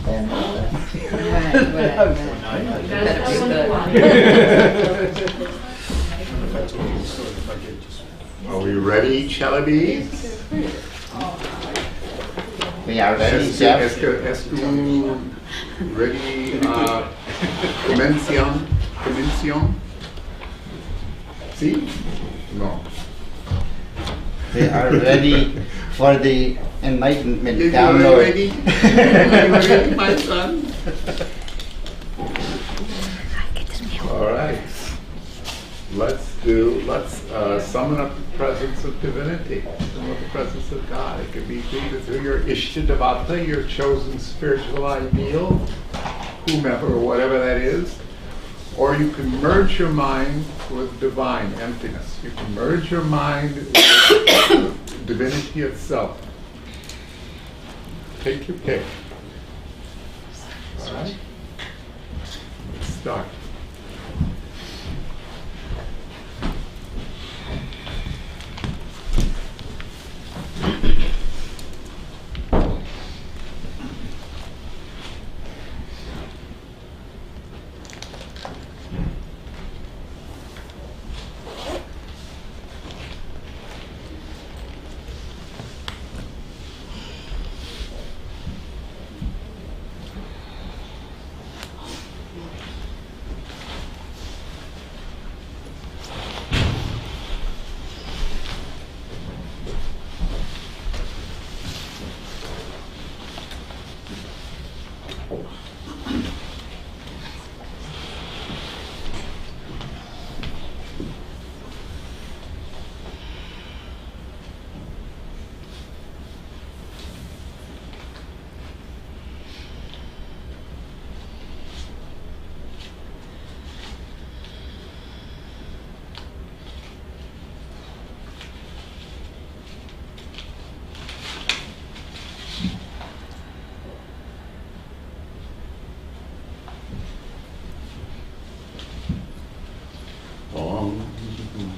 and Are we ready, Chalabis? we are ready, Jeff. Est-ce que vous ready? Commencions? Si? No. We are ready for the enlightenment Are download. you ready? Are you ready, my son? All right. Let's summon up the presence of divinity, summon up the presence of God. It could be either through your Ishtadevata, your chosen spiritual ideal, whomever or whatever that is, or you can merge your mind with divine emptiness. You can merge your mind with divinity itself. Take your pick. All right? Let's start.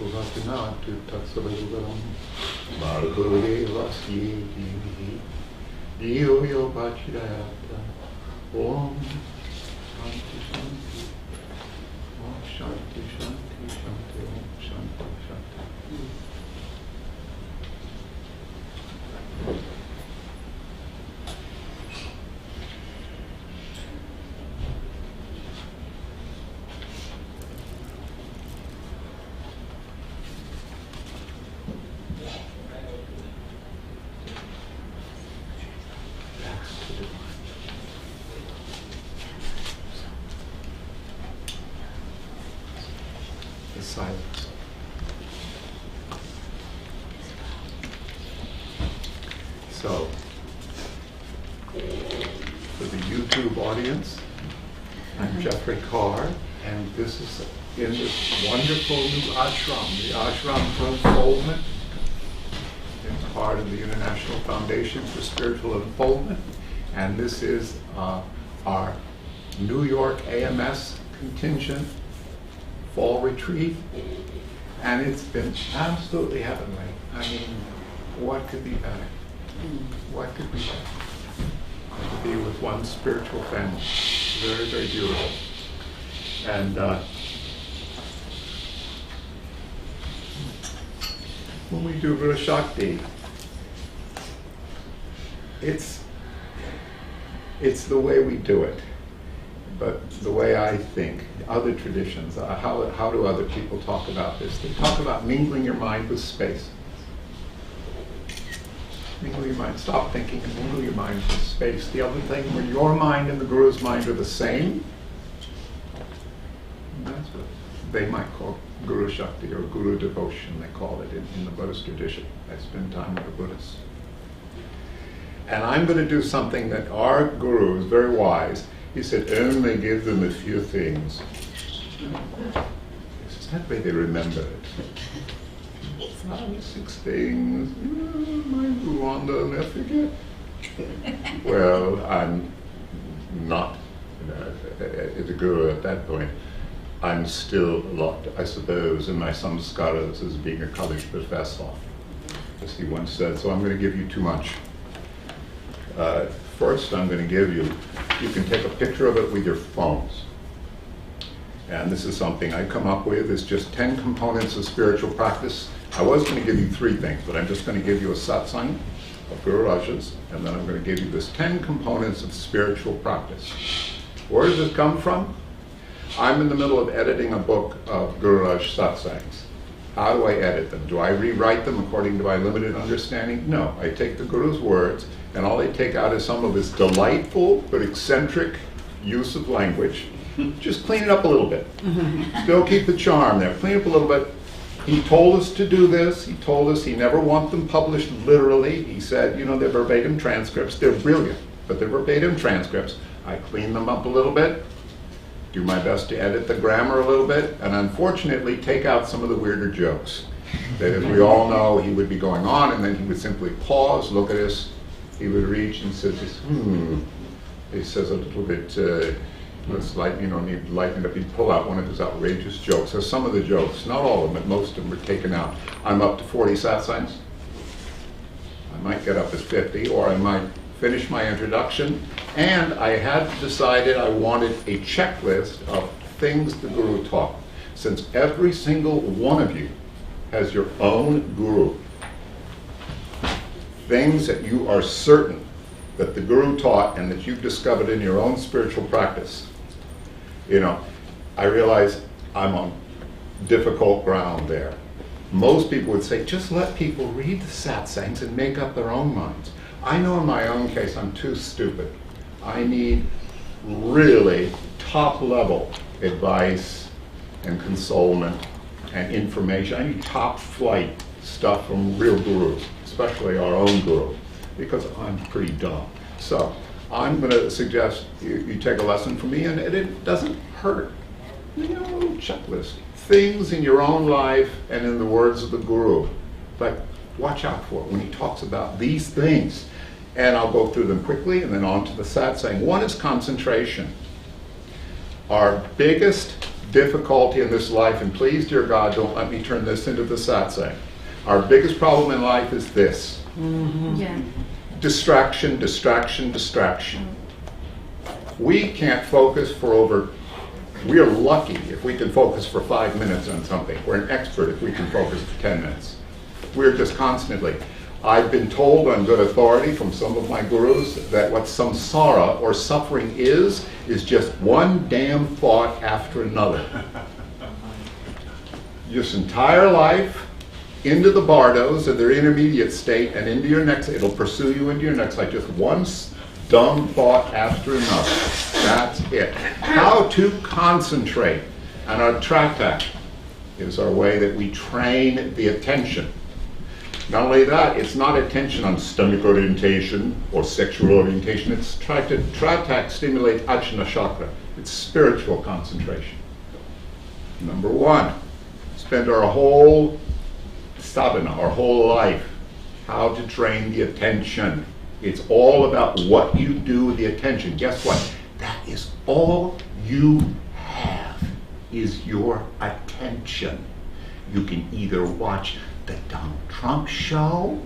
Bhaktinatu Tatsabadugaram Bhargave Vasye Divihi Diyo Yo Bachidayata Om Shanti Shanti Om Shanti Shanti Shanti Om Shanti Shanti. Silence. So, for the YouTube audience, I'm Jeff Carr, and this is in this wonderful new ashram, the Ashram for Unfoldment. It's part of the International Foundation for Spiritual Unfoldment, and this is our New York AMS contingent fall retreat, and it's been absolutely heavenly. I mean, what could be better? What could be better? To be with one spiritual family. Very, very beautiful. And when we do Guru Shakti, it's the way we do it. But the way I think, other traditions, how do other people talk about this? They talk about mingling your mind with space. Mingle your mind, stop thinking and mingle your mind with space. The other thing, when your mind and the Guru's mind are the same, that's what they might call Guru Shakti or Guru devotion, they call it in the Buddhist tradition. I spend time with the Buddhists. And I'm going to do something that our Guru is very wise. He said, only give them a few things. It's that way they remember it. 5, 6 things. My Rwanda, and I forget. Well, I'm not the Guru at that point. I'm still locked, I suppose, in my samskaras as being a college professor, as he once said. So I'm going to give you too much. First, I'm going to give you You can take a picture of it with your phones. And this is something I come up with. It's just 10 components of spiritual practice. I was going to give you 3 things, but I'm just going to give you a satsang of Guru Raj's, and then I'm going to give you this 10 components of spiritual practice. Where does it come from? I'm in the middle of editing a book of Guru Raj satsangs. How do I edit them? Do I rewrite them according to my limited understanding? No. I take the Guru's words, and all I take out is some of his delightful but eccentric use of language. Just clean it up a little bit. Still keep the charm there. Clean it up a little bit. He told us to do this. He told us he never wants them published literally. He said, you know, they're verbatim transcripts. They're brilliant, but they're verbatim transcripts. I clean them up a little bit, do my best to edit the grammar a little bit, and unfortunately take out some of the weirder jokes. That, as we all know, he would be going on, and then he would simply pause, look at us. He would reach and says, He says a little bit, let's lighten, need to lighten it up. He'd pull out one of his outrageous jokes. So some of the jokes, not all of them, but most of them were taken out. I'm up to 40 satsangs. I might get up to 50, or I might finish my introduction. And I had decided I wanted a checklist of things the Guru taught. Since every single one of you has your own Guru, things that you are certain that the Guru taught and that you've discovered in your own spiritual practice. I realize I'm on difficult ground there. Most people would say, just let people read the satsangs and make up their own minds. I know in my own case I'm too stupid. I need really top-level advice and consolement and information. I need top-flight stuff from real gurus, especially our own guru, because I'm pretty dumb. So I'm going to suggest you take a lesson from me, and it doesn't hurt. Checklist. Things in your own life and in the words of the Guru. Like, watch out for it when he talks about these things. And I'll go through them quickly and then on to the satsang. One is concentration. Our biggest difficulty in this life, and please, dear God, don't let me turn this into the satsang. Our biggest problem in life is this. Yeah. Distraction, distraction, distraction. We can't focus for we're lucky if we can focus for 5 minutes on something. We're an expert if we can focus for 10 minutes. We're just constantly. I've been told on good authority from some of my gurus that what samsara, or suffering, is just one damn thought after another. This entire life, into the bardos of their intermediate state, and into your next, it'll pursue you into your next life, just one dumb thought after another. That's it. How to concentrate. And our tratak is our way that we train the attention. Not only that, it's not attention on stomach orientation or sexual orientation. It's tratak stimulates ajna chakra. It's spiritual concentration. Number 1, spend our whole sadhana, our whole life, how to train the attention. It's all about what you do with the attention. Guess what? That is all you have, is your attention. You can either watch the Donald Trump show,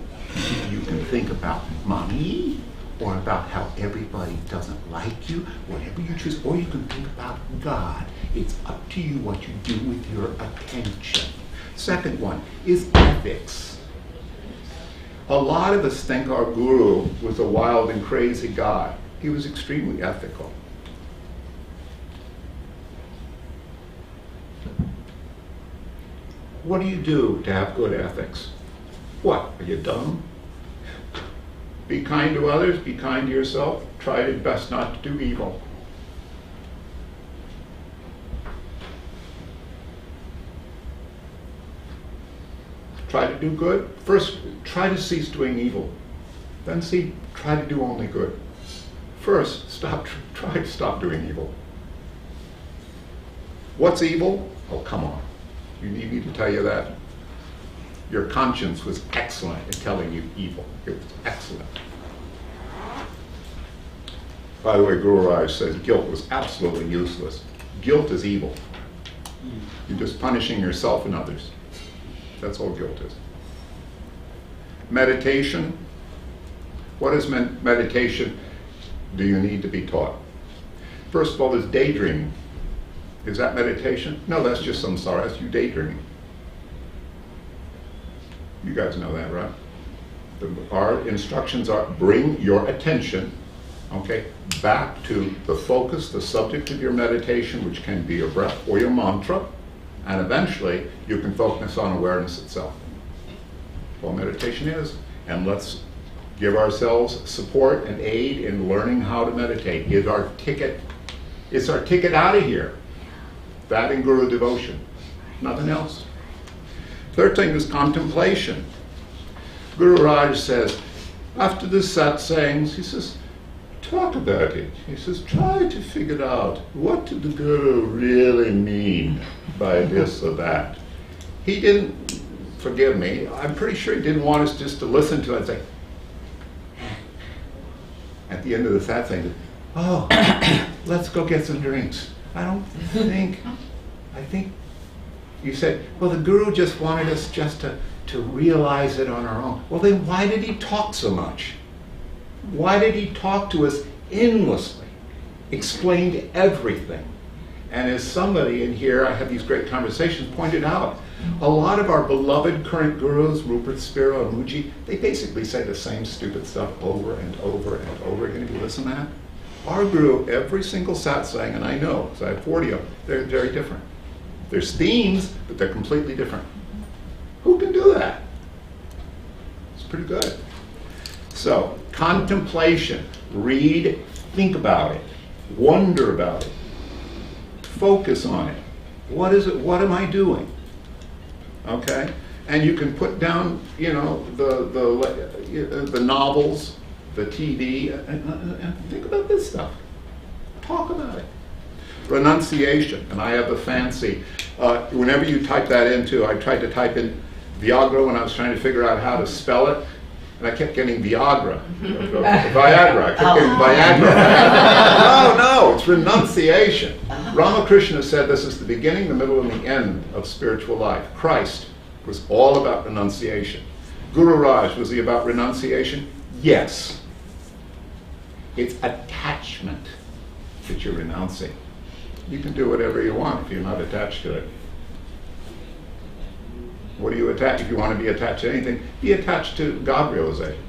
you can think about money, or about how everybody doesn't like you, whatever you choose, or you can think about God. It's up to you what you do with your attention. Second one is ethics. A lot of us think our guru was a wild and crazy guy. He was extremely ethical. What do you do to have good ethics? What? Are you dumb? Be kind to others, be kind to yourself, try your best not to do evil. Try to do good. First, try to cease doing evil. Then try to do only good. First, try to stop doing evil. What's evil? Oh, come on. You need me to tell you that? Your conscience was excellent in telling you evil. It was excellent. By the way, Guru Raj says guilt was absolutely useless. Guilt is evil. You're just punishing yourself and others. That's all guilt is. Meditation. What is meditation do you need to be taught? First of all, there's daydreaming. Is that meditation? No, that's just samsara. That's you daydreaming. You guys know that, right? Our instructions are bring your attention, okay, back to the focus, the subject of your meditation, which can be your breath or your mantra, and eventually you can focus on awareness itself. That's what meditation is. And let's give ourselves support and aid in learning how to meditate. It's our ticket out of here. That and Guru devotion. Nothing else. Third thing is contemplation. Guru Raj says, after the satsangs, he says, talk about it. He says, try to figure out what did the Guru really mean by this or that. He didn't, forgive me, I'm pretty sure he didn't want us just to listen to it and say, at the end of the satsang, oh, let's go get some drinks. I think you said, well, the Guru just wanted us just to realize it on our own. Well, then why did he talk so much? Why did he talk to us endlessly? Explained everything. And as somebody in here, I have these great conversations, pointed out, a lot of our beloved current gurus, Rupert Spiro and Muji, they basically say the same stupid stuff over and over and over again. If you listen to that, our guru, every single satsang, and I know, because I have 40 of them, they're very different. There's themes, but they're completely different. Who can do that? It's pretty good. So, contemplation. Read, think about it, wonder about it, focus on it. What is it? What am I doing? Okay? And you can put down, you know, the novels, the TV, and think about this stuff. Talk about it. Renunciation, and I have a fancy. Whenever you type that into, I tried to type in Viagra when I was trying to figure out how to spell it, and I kept getting Viagra. Viagra. I kept getting Viagra. No, it's renunciation. Ramakrishna said this is the beginning, the middle, and the end of spiritual life. Christ was all about renunciation. Guru Raj, was he about renunciation? Yes. It's attachment that you're renouncing. You can do whatever you want if you're not attached to it. What do you attach? If you want to be attached to anything, be attached to God realization.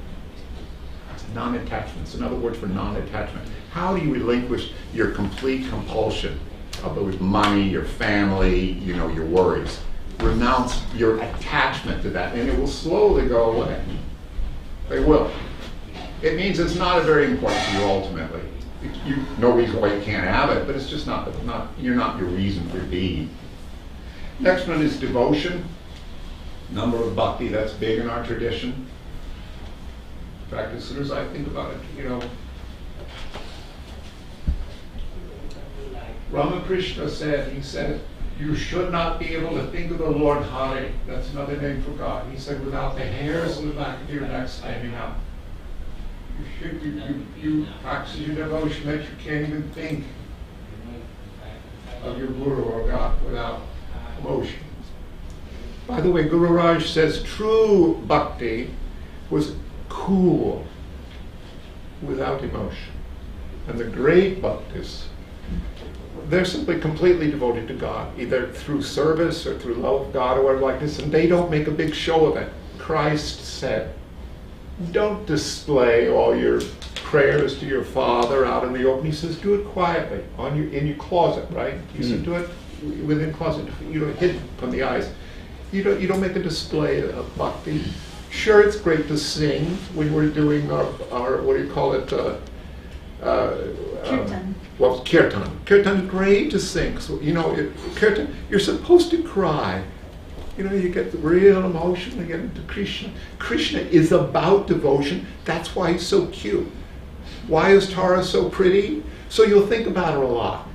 It's non-attachment. It's another word for non-attachment. How do you relinquish your complete compulsion of money, your family, you know, your worries? Renounce your attachment to that, and it will slowly go away. They will. It means it's not very important to you ultimately. No reason why you can't have it, but it's just you're not your reason for being. Next one is devotion. Number of bhakti, that's big in our tradition. In fact, as soon as I think about it, you know, Ramakrishna said, he said, you should not be able to think of the Lord Hare. That's another name for God. He said, without the hairs on the back of your neck standing up. You practice your devotion that you can't even think of your Guru or God without emotion. By the way, Guru Raj says true bhakti was cool, without emotion. And the great bhaktis, they're simply completely devoted to God, either through service or through love of God or whatever like this, and they don't make a big show of it. Christ said, don't display all your prayers to your Father out in the open. He says, do it quietly, in your closet, right? He said, do it within closet, you know, hidden from the eyes. You don't make a display of bhakti. Sure, it's great to sing when we're doing our what do you call it? Kirtan. Well, kirtan. Kirtan is great to sing. So, you know, kirtan, you're supposed to cry. You know, you get the real emotion, you get into Krishna. Krishna is about devotion. That's why he's so cute. Why is Tara so pretty? So you'll think about her a lot.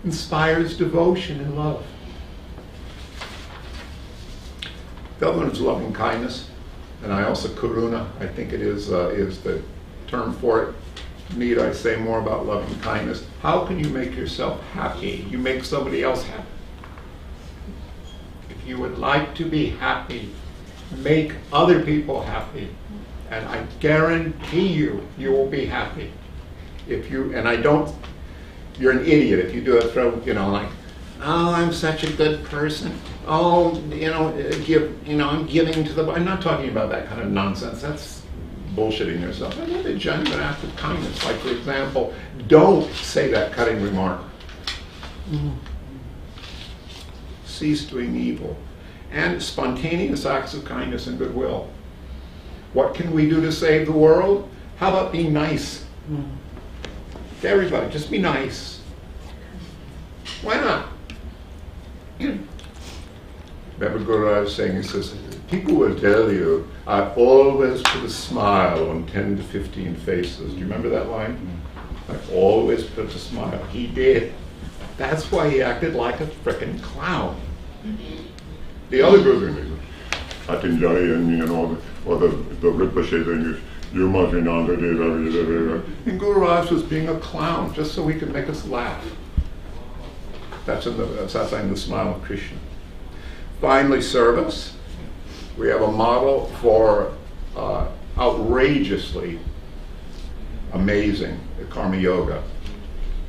Inspires devotion and love. The other one is loving kindness, and I also karuna, I think it is the term for it. Need I say more about loving kindness? How can you make yourself happy? You make somebody else happy. If you would like to be happy, make other people happy, and I guarantee you, you will be happy. And I don't You're an idiot if you do it from, like, oh, I'm such a good person. Oh, I'm giving to the. I'm not talking about that kind of nonsense. That's bullshitting yourself. I need a genuine act of kindness. Like, for example, don't say that cutting remark. Cease doing evil. And spontaneous acts of kindness and goodwill. What can we do to save the world? How about being nice? To everybody, just be nice. Why not? Remember Guru was saying, he says, people will tell you, I always put a smile on 10 to 15 faces. Do you remember that line? I always put a smile. He did. That's why he acted like a frickin' clown. The other Guru thing is, Atinjai and or the Rinpoche thing is, you must be and Guru Raj was being a clown just so he could make us laugh. That's in the Satsang, the smile of Krishna. Finally, service. We have a model for outrageously amazing Karma Yoga.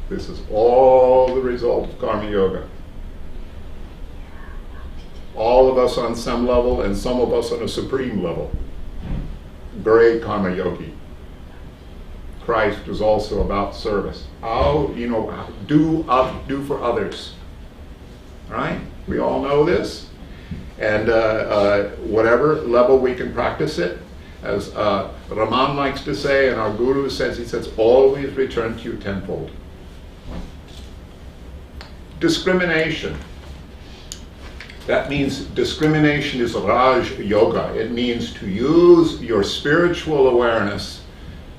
This is all the result of Karma Yoga. All of us on some level and some of us on a supreme level. Great Karma Yogi. Christ was also about service. How, do for others. Right? We all know this. And whatever level we can practice it, as Raman likes to say, and our Guru says, he says, always return to you tenfold. Discrimination. That means discrimination is Raj Yoga. It means to use your spiritual awareness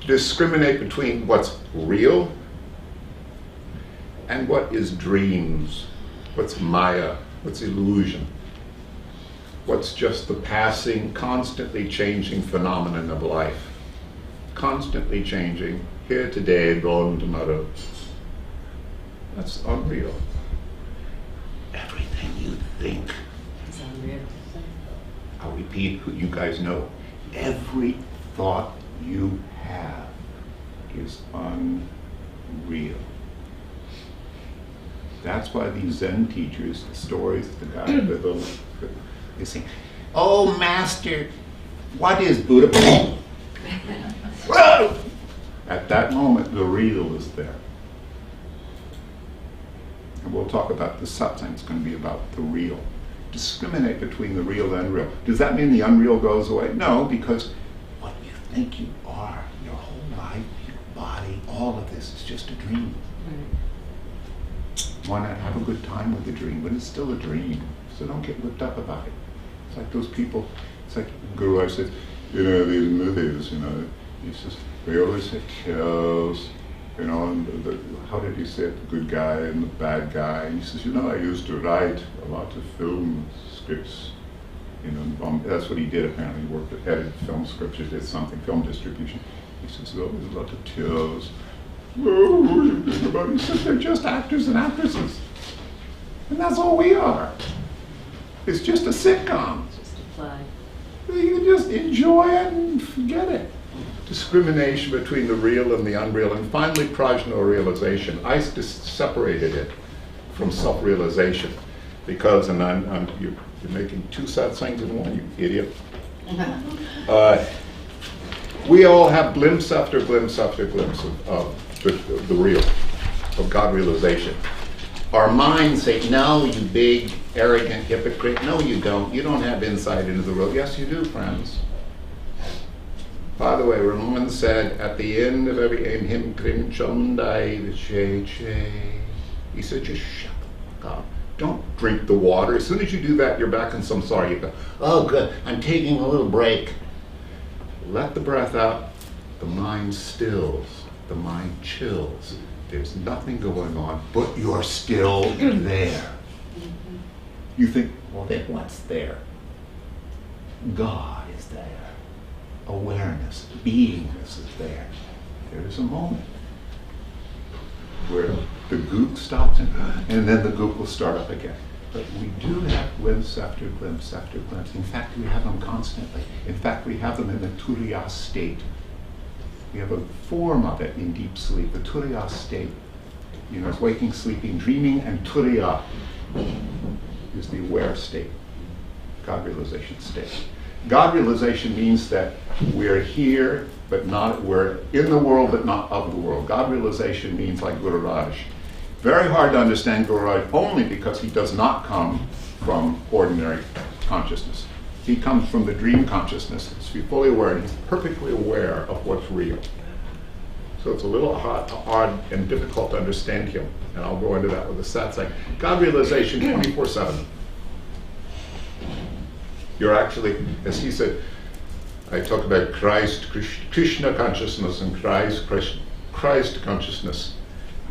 to discriminate between what's real and what is dreams, what's Maya, what's illusion, what's just the passing, constantly changing phenomenon of life. Constantly changing, here today, gone tomorrow. That's unreal. Everything you think. It's unreal. I'll repeat, you guys know, every thought you have is unreal. That's why these Zen teachers, the stories of the guy with the, they say, oh master, what is Buddha? At that moment, the real is there. And we'll talk about the satsang. It's going to be about the real. Discriminate between the real and unreal. Does that mean the unreal goes away? No, because what you think you are, your whole life, your body, all of this is just a dream. Why not have a good time with the dream? But it's still a dream, so don't get whipped up about it. It's like those people, it's like Guru says, these movies, he says, they always say kills, and how did he say it, the good guy and the bad guy? And he says, I used to write a lot of film scripts, that's what he did apparently. He worked at edited film scripts, or did something, film distribution. He says, there's a lot of tears. Oh, what do you think about it? He says, they're just actors and actresses. And that's all we are. It's just a sitcom. Just a play. You can just enjoy it and forget it. Discrimination between the real and the unreal, and finally prajna realization. I separated it from self-realization because, and you're making two satsangs in one, you idiot. We all have glimpse after glimpse after glimpse of the real, of God realization. Our minds say, no, you big, arrogant hypocrite. No, you don't. You don't have insight into the real. Yes, you do, friends. By the way, Ramon said at the end of every aim, him krim chondai che. He said, just shut the fuck up. Don't drink the water. As soon as you do that, you're back in samsara. You go, oh good, I'm taking a little break. Let the breath out. The mind stills. The mind chills. There's nothing going on, but you're still there. You think, well, then what's there? God is there. Awareness, beingness is there. There's a moment where the goop stops and then the goop will start up again. But we do have glimpse after glimpse after glimpse. In fact, we have them constantly. In fact, we have them in the turiya state. We have a form of it in deep sleep, the turiya state. You know, it's waking, sleeping, dreaming, and turiya is the aware state, God realization state. God realization means that we're here, but not, we're in the world, but not of the world. God realization means like Guru Raj. Very hard to understand Guru Raj only because he does not come from ordinary consciousness. He comes from the dream consciousness. So he's fully aware, and he's perfectly aware of what's real. So it's a little odd and difficult to understand him. And I'll go into that with the Satsang. God realization 24/7. You're actually, as he said, I talk about Christ, Krishna consciousness and Christ consciousness,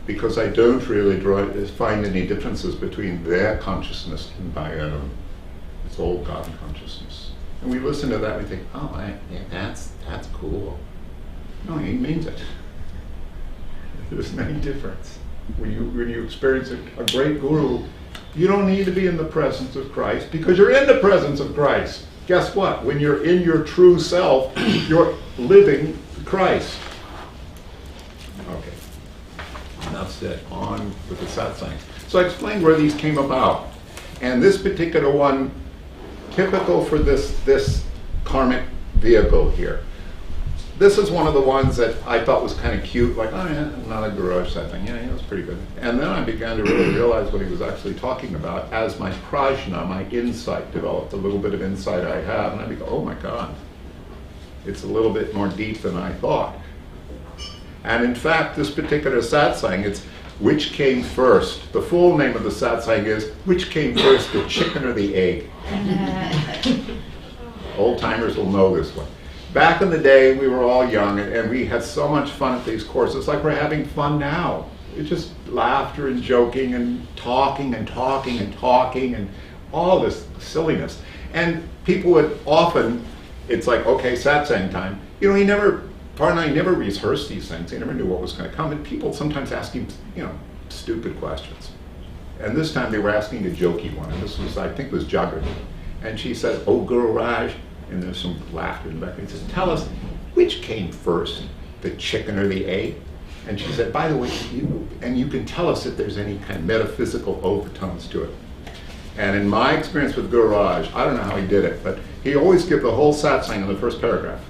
because I don't really find any differences between their consciousness and my own. It's all God consciousness. And we listen to that and we think, oh, yeah, that's cool. No, he means it. There's no difference. When you experience a great guru, you don't need to be in the presence of Christ because you're in the presence of Christ. Guess what? When you're in your true self, you're living Christ. Okay. Enough said. On with the Satsang. So I explained where these came about. And this particular one, typical for this karmic vehicle here. This is one of the ones that I thought was kind of cute, like, oh yeah, another garage setting. Yeah, it was pretty good. And then I began to really realize what he was actually talking about as my prajna, my insight developed, a little bit of insight I have, and I go, oh my God, it's a little bit more deep than I thought. And in fact, this particular satsang, it's which came first. The full name of the satsang is, which came first, the chicken or the egg? Old timers will know this one. Back in the day, we were all young, and we had so much fun at these courses, like we're having fun now. It's just laughter and joking and talking and talking and talking and all this silliness. And people would often, it's like, okay, satsang time. You know, Par and I never rehearsed these things. He never knew what was going to come. And people sometimes ask him, you know, stupid questions. And this time they were asking a jokey one. And this was, I think, was Jagrati. And she said, oh, Guru Raj. And there's some laughter in the back. He says, tell us, which came first, the chicken or the egg? And she said, by the way, you can tell us if there's any kind of metaphysical overtones to it. And in my experience with Guru Raj, I don't know how he did it, but he always gave the whole satsang in the first paragraph.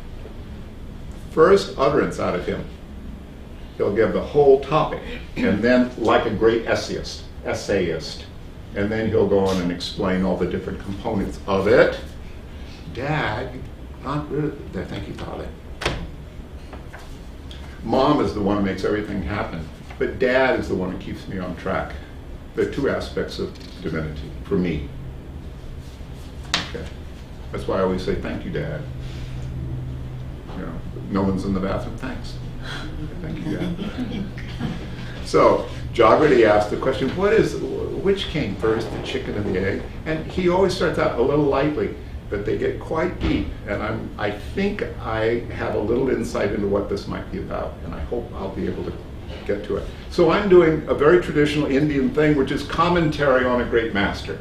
First utterance out of him, he'll give the whole topic, and then like a great essayist, and then he'll go on and explain all the different components of it. Dad, not really. Thank you, Father. Mom is the one who makes everything happen, but Dad is the one who keeps me on track. There are two aspects of divinity for me. Okay, that's why I always say thank you, Dad. You know, no one's in the bathroom. Thanks. Thank you, Dad. So Jagrati asked the question, which came first, the chicken or the egg? And he always starts out a little lightly, but they get quite deep, and I think I have a little insight into what this might be about, and I hope I'll be able to get to it. So I'm doing a very traditional Indian thing, which is commentary on a great master.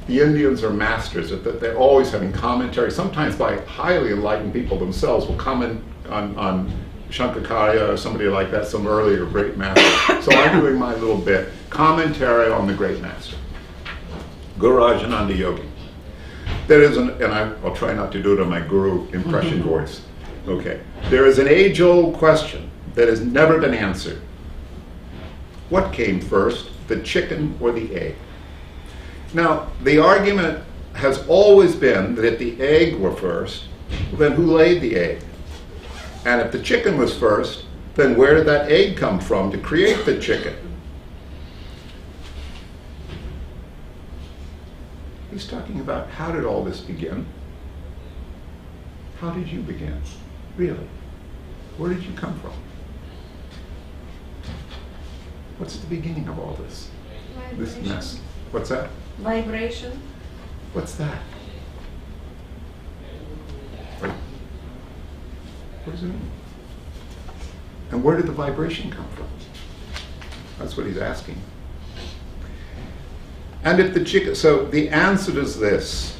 The Indians are masters at that. They're always having commentary, sometimes by highly enlightened people themselves will comment on Shankaracharya or somebody like that, some earlier great master. So I'm doing my little bit, commentary on the great master, Guru Rajananda Yogi. There is and I'll try not to do it on my guru impression voice. Okay. There is an age-old question that has never been answered. What came first, the chicken or the egg? Now, the argument has always been that if the egg were first, then who laid the egg? And if the chicken was first, then where did that egg come from to create the chicken? He's talking about how did all this begin? How did you begin? Really? Where did you come from? What's the beginning of all this? This mess. What's that? Vibration. What's that? What does it mean? And where did the vibration come from? That's what he's asking. And if the chicken, so the answer is this.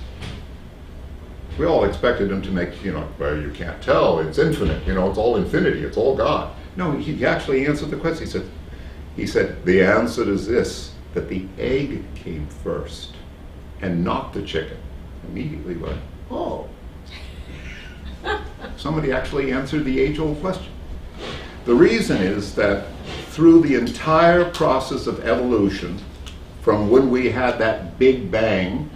We all expected him to make, well, you can't tell, it's infinite, it's all infinity, it's all God. No, he actually answered the question. He said, the answer is this, that the egg came first and not the chicken. Immediately went, oh. Somebody actually answered the age-old question. The reason is that through the entire process of evolution, from when we had that Big Bang,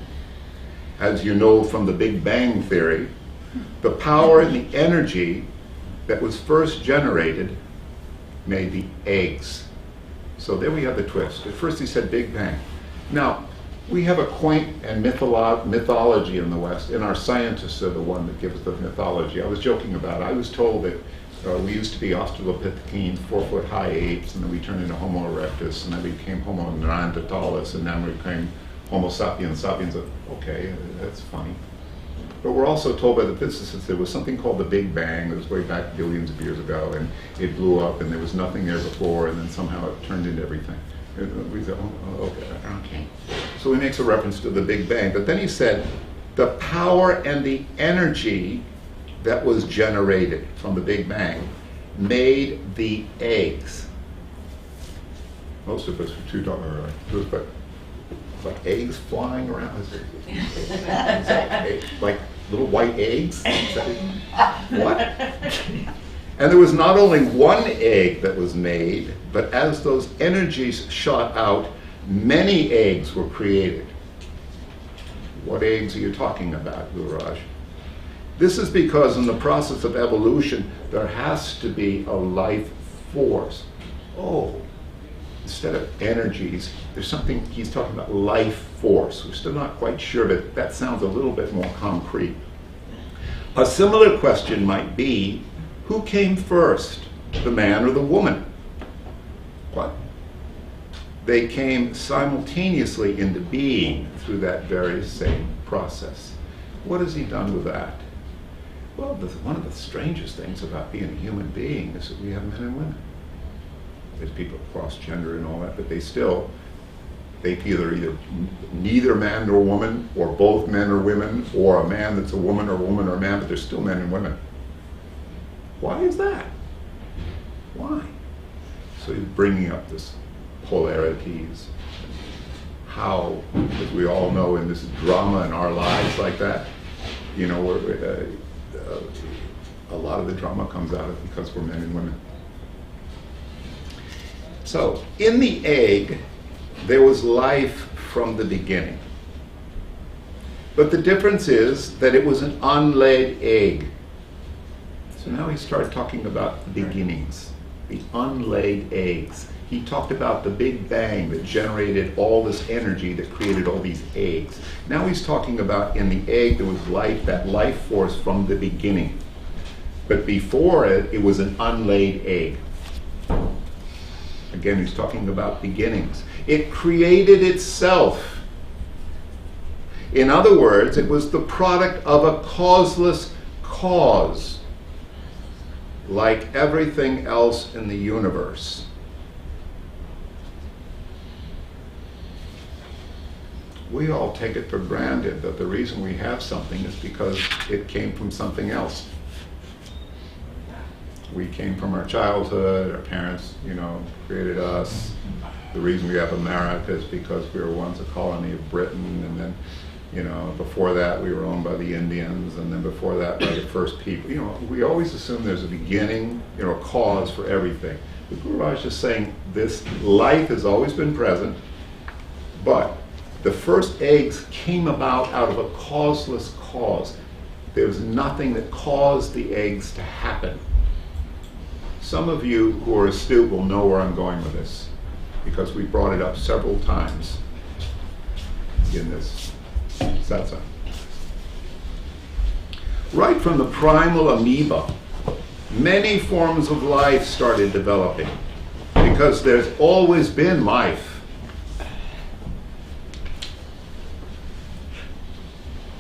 as you know from the Big Bang theory, the power and the energy that was first generated made the eggs. So there we have the twist. At first he said Big Bang. Now, we have a quaint and mythology in the West, and our scientists are the one that give us the mythology. I was joking about it. I was told that we used to be Australopithecines, 4-foot-high apes, and then we turned into Homo erectus, and then we became Homo neanderthalis, and then we became Homo sapiens sapiens. Okay, that's funny. But we're also told by the physicists there was something called the Big Bang. It was way back billions of years ago, and it blew up, and there was nothing there before, and then somehow it turned into everything. We said, oh, okay. So he makes a reference to the Big Bang, but then he said, the power and the energy that was generated from the Big Bang made the eggs. Most of us were too dark, but like eggs flying around. Like little white eggs? What? And there was not only one egg that was made, but as those energies shot out, many eggs were created. What eggs are you talking about, Gururaj? This is because in the process of evolution, there has to be a life force. Oh, instead of energies, there's something, he's talking about life force. We're still not quite sure, but that sounds a little bit more concrete. A similar question might be, who came first, the man or the woman? What? They came simultaneously into being through that very same process. What has he done with that? Well, one of the strangest things about being a human being is that we have men and women. There's people cross-gender and all that, but they either neither man nor woman, or both men or women, or a man that's a woman or a man, but they're still men and women. Why is that? Why? So he's bringing up this polarities, how, as we all know, in this drama in our lives like that, you know, a lot of the drama comes out of because we're men and women. So, in the egg, there was life from the beginning. But the difference is that it was an unlaid egg. So now he started talking about the beginnings, the unlaid eggs. He talked about the Big Bang that generated all this energy that created all these eggs. Now he's talking about in the egg there was life, that life force from the beginning. But before it, it was an unlaid egg. Again, he's talking about beginnings. It created itself. In other words, it was the product of a causeless cause, like everything else in the universe. We all take it for granted that the reason we have something is because it came from something else. We came from our childhood, our parents, you know, created us. The reason we have America is because we were once a colony of Britain, and then, you know, before that we were owned by the Indians, and then before that by the first people. You know, we always assume there's a beginning, you know, a cause for everything. The Guru is just saying this life has always been present, but the first eggs came about out of a causeless cause. There was nothing that caused the eggs to happen. Some of you who are astute will know where I'm going with this, because we brought it up several times in this satsang. Right from the primal amoeba, many forms of life started developing, because there's always been life.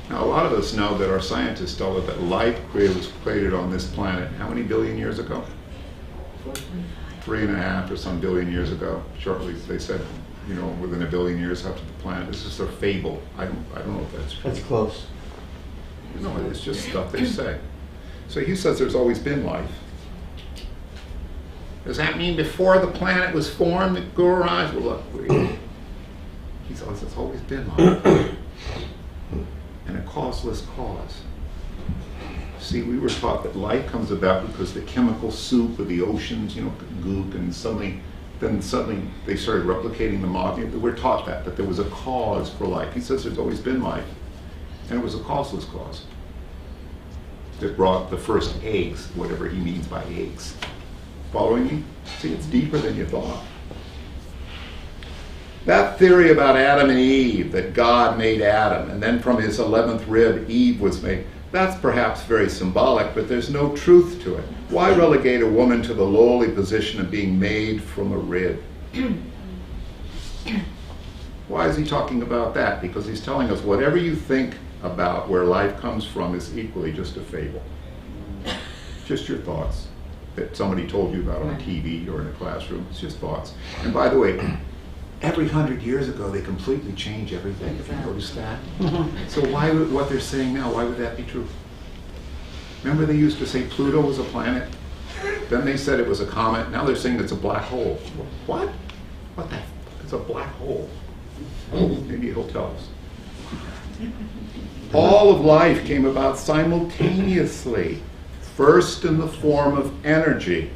Now, a lot of us know that our scientists tell us that life was created on this planet how many billion years ago? 3.5 or some billion years ago. Shortly, they said, you know, within a billion years after the planet. This is their fable. I don't know if that's true. That's close. No, it's just stuff they say. So he says there's always been life. Does that mean before the planet was formed, that Guru Raj? Well, look, he says it's always been like that. And a causeless cause. See, we were taught that life comes about because the chemical soup of the oceans, goop, and suddenly they started replicating the molecule. We're taught that there was a cause for life. He says there's always been life, and it was a causeless cause that brought the first eggs, whatever he means by eggs. Following me? See, it's deeper than you thought. That theory about Adam and Eve, that God made Adam, and then from his 11th rib, Eve was made, that's perhaps very symbolic, but there's no truth to it. Why relegate a woman to the lowly position of being made from a rib? Why is he talking about that? Because he's telling us whatever you think about where life comes from is equally just a fable. Just your thoughts that somebody told you about on TV or in a classroom. It's just thoughts. And by the way, every 100 years ago, they completely change everything, if you notice that. So why would what they're saying now, why would that be true? Remember they used to say Pluto was a planet? Then they said it was a comet. Now they're saying it's a black hole. What? What the? It's a black hole. Maybe he'll tell us. All of life came about simultaneously. First in the form of energy.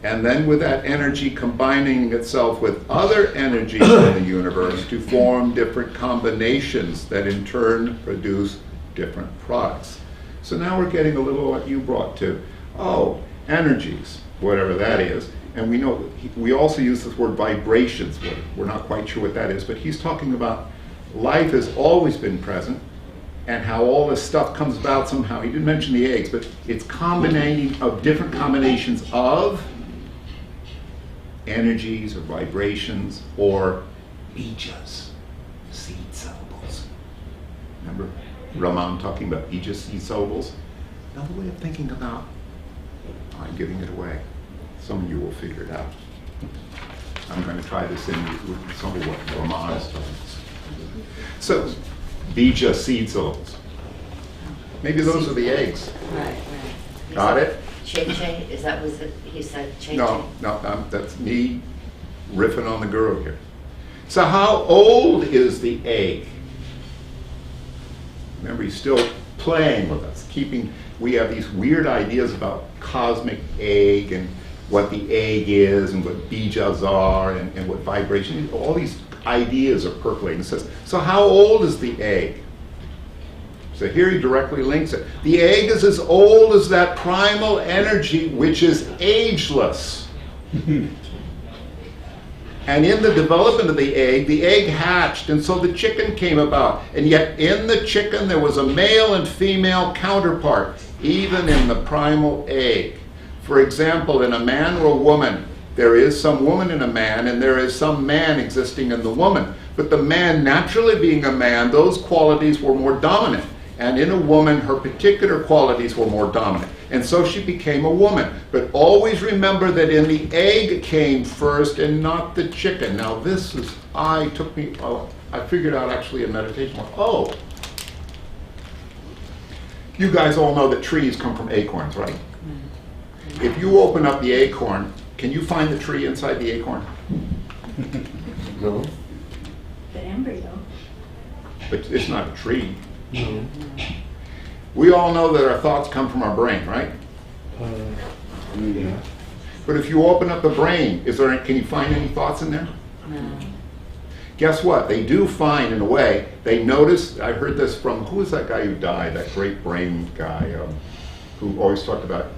And then with that energy combining itself with other energies in the universe to form different combinations that in turn produce different products. So now we're getting a little what you brought to. Oh, energies, whatever that is. And we know, we also use this word vibrations. We're not quite sure what that is, but he's talking about life has always been present and how all this stuff comes about somehow. He didn't mention the eggs, but it's combining of different combinations of energies or vibrations or bijas, seed syllables. Remember Raman talking about bijas, seed syllables? Another way of thinking about, I'm giving it away. Some of you will figure it out. I'm going to try this in with some of what Raman is talking about. So, bija, seed syllables. Maybe those are the eggs. Right. Got it? Che-che, is that what he said? Che-che? No, that's me riffing on the guru here. So how old is the egg? Remember, he's still playing with us, we have these weird ideas about cosmic egg and what the egg is and what bijas are and what vibration, all these ideas are percolating. It says, so how old is the egg? So here he directly links it. The egg is as old as that primal energy which is ageless. And in the development of the egg hatched, and so the chicken came about. And yet in the chicken there was a male and female counterpart, even in the primal egg. For example, in a man or a woman, there is some woman in a man, and there is some man existing in the woman. But the man, naturally being a man, those qualities were more dominant. And in a woman, her particular qualities were more dominant. And so she became a woman. But always remember that in the egg came first and not the chicken. Now this is, I figured out actually in meditation, oh, you guys all know that trees come from acorns, right? If you open up the acorn, can you find the tree inside the acorn? No. The embryo. But it's not a tree. No. We all know that our thoughts come from our brain, right? Yeah. But if you open up the brain, can you find any thoughts in there? No. Guess what? They do find, in a way, they notice, I heard this from, who was that guy who died, that great brain guy, who always talked about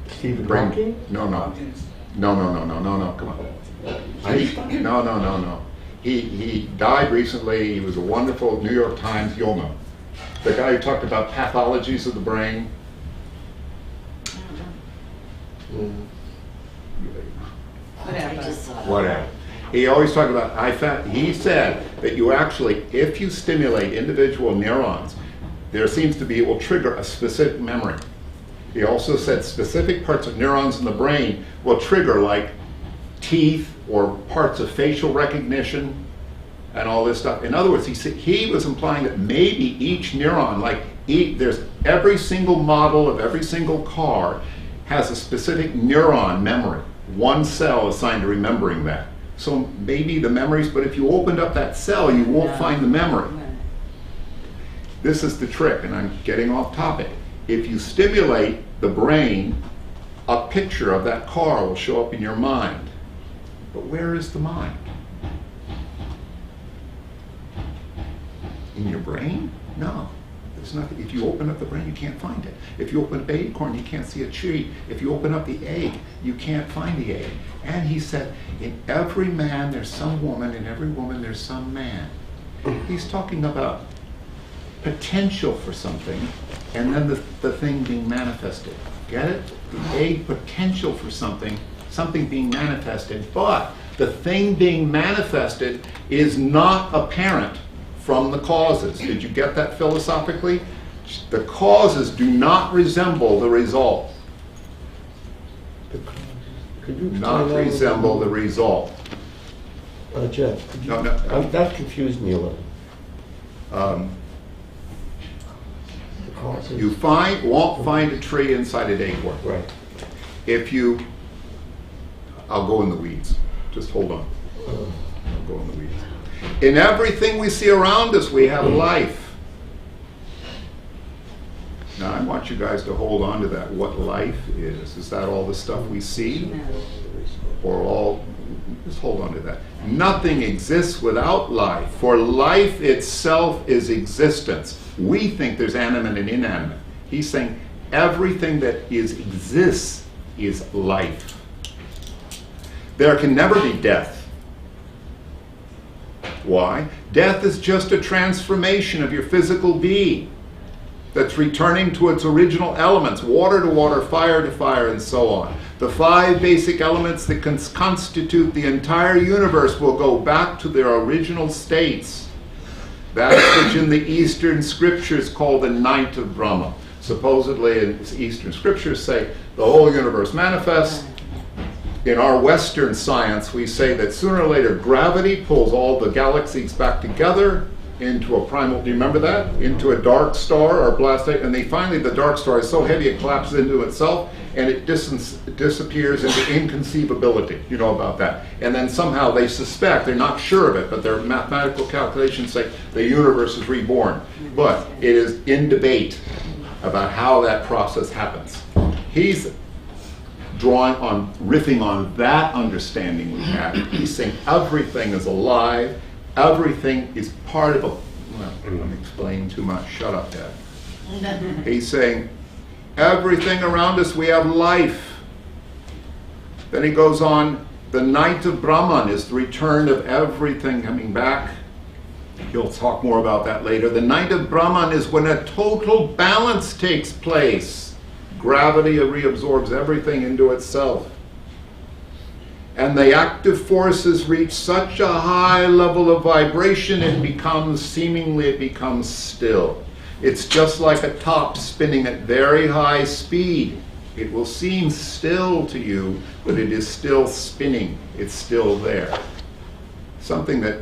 Stephen brain. Hawking? No, come on. Einstein? No. He died recently. He was a wonderful New York Times, you'll know. The guy who talked about pathologies of the brain. I just saw that. Whatever. He always talked about, he said that you actually, if you stimulate individual neurons, there seems to be, it will trigger a specific memory. He also said specific parts of neurons in the brain will trigger, like teeth or parts of facial recognition and all this stuff. In other words, he was implying that maybe each neuron, there's every single model of every single car, has a specific neuron memory. One cell assigned to remembering that. So maybe the memories, but if you opened up that cell, you won't find the memory. This is the trick, and I'm getting off topic. If you stimulate the brain, a picture of that car will show up in your mind. But where is the mind? In your brain? No. There's nothing. If you open up the brain, you can't find it. If you open up the acorn, you can't see a tree. If you open up the egg, you can't find the egg. And he said, in every man there's some woman, in every woman there's some man. He's talking about potential for something, and then the thing being manifested. Get it? The egg potential for something, something being manifested, but the thing being manifested is not apparent from the causes. Did you get that philosophically? The causes do not resemble the result. Could you Not resemble the result. Jeff, could you, No. that confused me a little. The causes. You won't find a tree inside an acorn. Right. If you, I'll go in the weeds. Just hold on. I'll go in the weeds. In everything we see around us, we have life. Now, I want you guys to hold on to that. What life is. Is that all the stuff we see? Or all, just hold on to that. Nothing exists without life, for life itself is existence. We think there's animate and inanimate. He's saying everything that exists is life. There can never be death. Why? Death is just a transformation of your physical being that's returning to its original elements, water to water, fire to fire, and so on. The 5 basic elements that constitute the entire universe will go back to their original states. That which in the Eastern scriptures called the night of Brahma. Supposedly in Eastern scriptures say the whole universe manifests. In our Western science, we say that sooner or later gravity pulls all the galaxies back together into a primal, do you remember that? Into a dark star or blast, and finally the dark star is so heavy it collapses into itself and it disappears into inconceivability. You know about that. And then somehow they suspect, they're not sure of it, but their mathematical calculations say the universe is reborn. But it is in debate about how that process happens. He's riffing on that understanding we have. He's saying everything is alive, everything is part of well, I'm explaining too much, shut up, Dad. He's saying everything around us, we have life. Then he goes on, the night of Brahman is the return of everything coming back. He'll talk more about that later. The night of Brahman is when a total balance takes place. Gravity reabsorbs everything into itself. And the active forces reach such a high level of vibration, it becomes still. It's just like a top spinning at very high speed. It will seem still to you, but it is still spinning. It's still there. Something that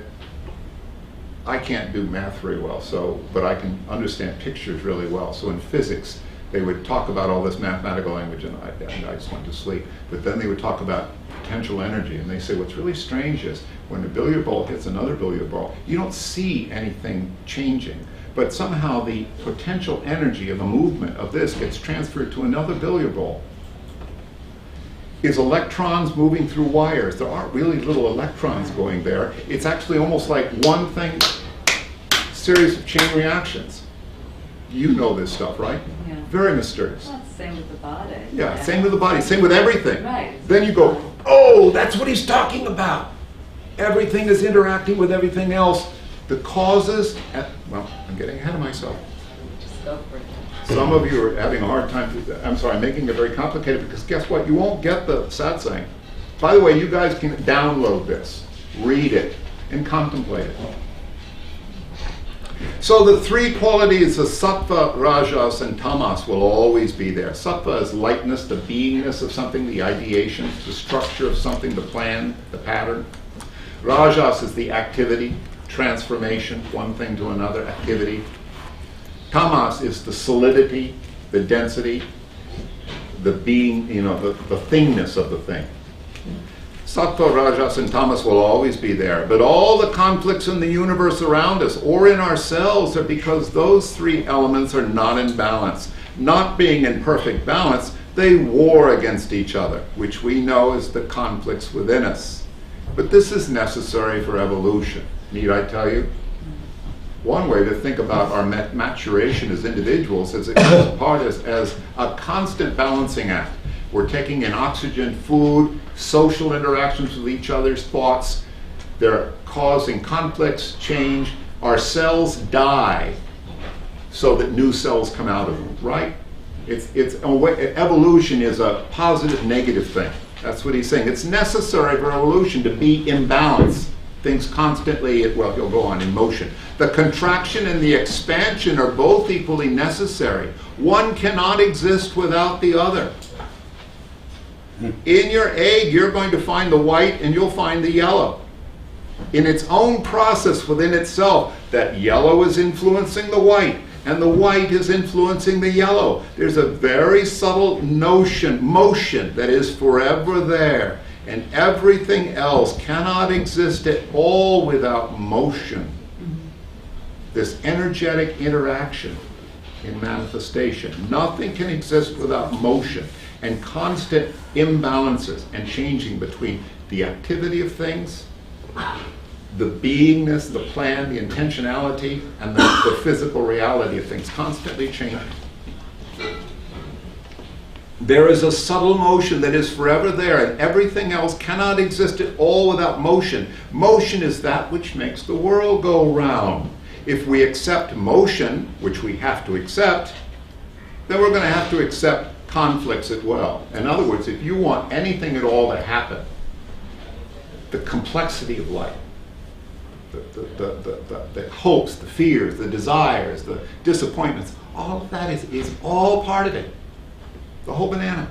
I can't do math very well, but I can understand pictures really well. So in physics, they would talk about all this mathematical language, and I just went to sleep. But then they would talk about potential energy, and they say what's really strange is when a billiard ball hits another billiard ball, you don't see anything changing. But somehow the potential energy of a movement of this gets transferred to another billiard ball. Is electrons moving through wires? There aren't really little electrons going there. It's actually almost like one thing, series of chain reactions. You know this stuff, right? Yeah. Very mysterious. Well, same with the body. Yeah, same with the body, same with everything. Right. Then you go, oh, that's what he's talking about. Everything is interacting with everything else. The causes, well, I'm getting ahead of myself. Just go for it. Some of you are having a hard time, I'm sorry, making it very complicated because guess what? You won't get the satsang. By the way, you guys can download this, read it, and contemplate it. So the 3 qualities of sattva, rajas, and tamas will always be there. Sattva is lightness, the beingness of something, the ideation, the structure of something, the plan, the pattern. Rajas is the activity, transformation, one thing to another, activity. Tamas is the solidity, the density, the being, the thingness of the thing. Sattva, Rajas, and Tamas will always be there. But all the conflicts in the universe around us or in ourselves are because those three elements are not in balance. Not being in perfect balance, they war against each other, which we know is the conflicts within us. But this is necessary for evolution. Need I tell you? One way to think about our maturation as individuals is it comes apart as a constant balancing act. We're taking in oxygen, food, social interactions with each other's thoughts. They're causing conflicts, change. Our cells die so that new cells come out of them, right? Evolution is a positive, negative thing. That's what he's saying. It's necessary for evolution to be in balance. Things constantly, he'll go on in motion. The contraction and the expansion are both equally necessary. One cannot exist without the other. In your egg, you're going to find the white and you'll find the yellow. In its own process within itself, that yellow is influencing the white and the white is influencing the yellow. There's a very subtle motion that is forever there. And everything else cannot exist at all without motion. This energetic interaction in manifestation. Nothing can exist without motion and constant imbalances and changing between the activity of things, the beingness, the plan, the intentionality, and the physical reality of things, constantly changing. There is a subtle motion that is forever there, and everything else cannot exist at all without motion. Motion is that which makes the world go round. If we accept motion, which we have to accept, then we're going to have to accept conflicts as well. In other words, if you want anything at all to happen, the complexity of life, the hopes, the fears, the desires, the disappointments, all of that is all part of it. The whole banana.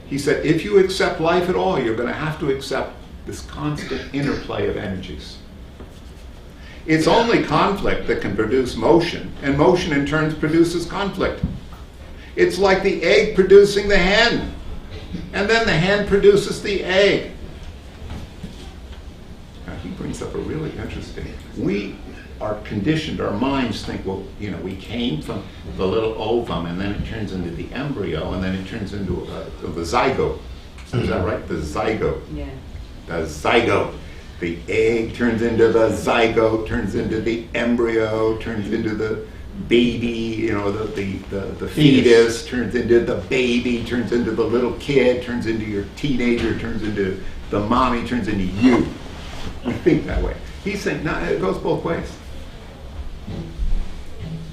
He said, if you accept life at all, you're going to have to accept this constant interplay of energies. It's only conflict that can produce motion, and motion in turn produces conflict. It's like the egg producing the hen, and then the hen produces the egg. Now, he brings up a really interesting, we are conditioned, our minds think, well, we came from the little ovum, and then it turns into the embryo, and then it turns into the zygote. Is that right? The zygote. Yeah. The zygote. The egg turns into the zygote, turns into the embryo, turns into the baby, the fetus, turns into the baby, turns into the little kid, turns into your teenager, turns into the mommy, turns into you. We think that way. He's saying, no, it goes both ways.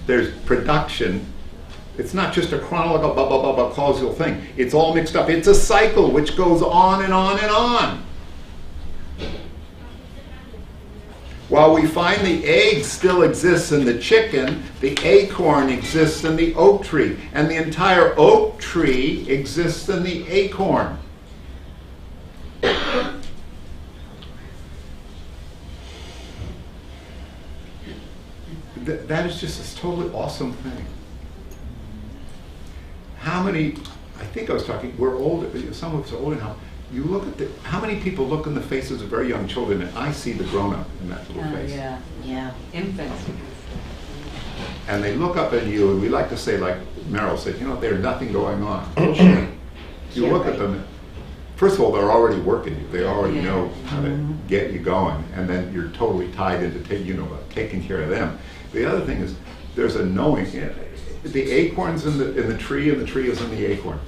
There's production. It's not just a chronological causal thing. It's all mixed up. It's a cycle which goes on and on and on. While we find the egg still exists in the chicken, the acorn exists in the oak tree, and the entire oak tree exists in the acorn. That is just this totally awesome thing. How many, I think I was talking, we're older, some of us are older now. You look at how many people look in the faces of very young children, and I see the grown-up in that little face. Yeah. Yeah. Infants. And they look up at you, and we like to say, like Meryl said, there's nothing going on. You look at them, first of all, they're already working you. They already know how to get you going, and then you're totally tied into taking care of them. The other thing is, there's a knowing. The acorn's in the tree, and the tree is in the acorn.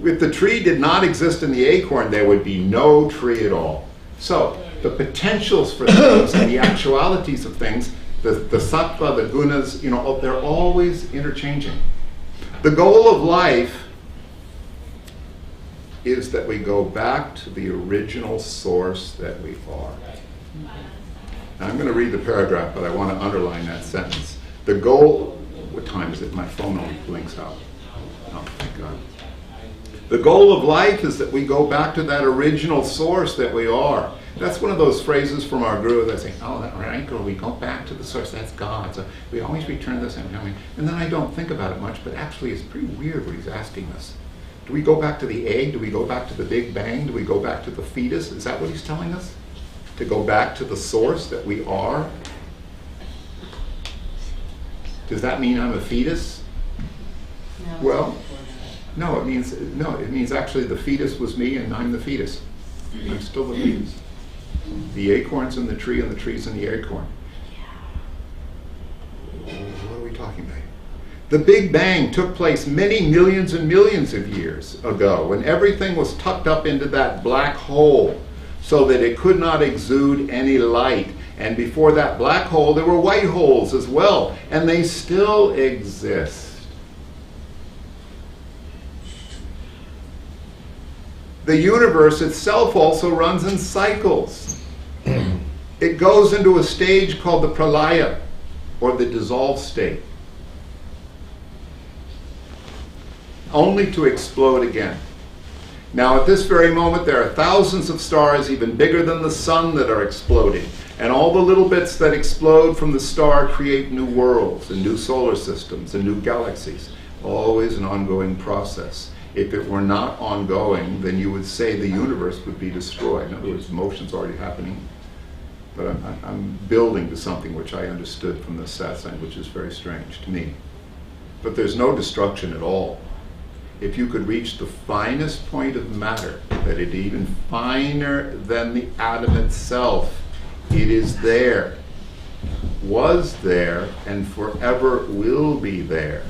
If the tree did not exist in the acorn, there would be no tree at all. So the potentials for things and the actualities of things, the sattva, the gunas, they're always interchanging. The goal of life is that we go back to the original source that we are. Now, I'm going to read the paragraph, but I want to underline that sentence. The goal, what time is it? My phone only blinks out. Oh, thank God. The goal of life is that we go back to that original source that we are. That's one of those phrases from our guru that say, oh, that right, girl, we go back to the source, that's God. So we always return to this. And then I don't think about it much, but actually it's pretty weird what he's asking us. Do we go back to the egg? Do we go back to the Big Bang? Do we go back to the fetus? Is that what he's telling us? To go back to the source that we are? Does that mean I'm a fetus? No. Well, no, it means actually the fetus was me and I'm the fetus. I'm still the fetus. The acorn's in the tree and the tree's in the acorn. What are we talking about? The Big Bang took place many millions and millions of years ago when everything was tucked up into that black hole so that it could not exude any light. And before that black hole, there were white holes as well, and they still exist. The universe itself also runs in cycles. It goes into a stage called the pralaya, or the dissolved state, only to explode again. Now at this very moment there are thousands of stars even bigger than the sun that are exploding, and all the little bits that explode from the star create new worlds and new solar systems and new galaxies. Always an ongoing process. If it were not ongoing, then you would say the universe would be destroyed. In other words, motion's already happening. But I'm building to something which I understood from the Satsang, which is very strange to me. But there's no destruction at all. If you could reach the finest point of matter, that it is even finer than the atom itself, it is there, was there, and forever will be there.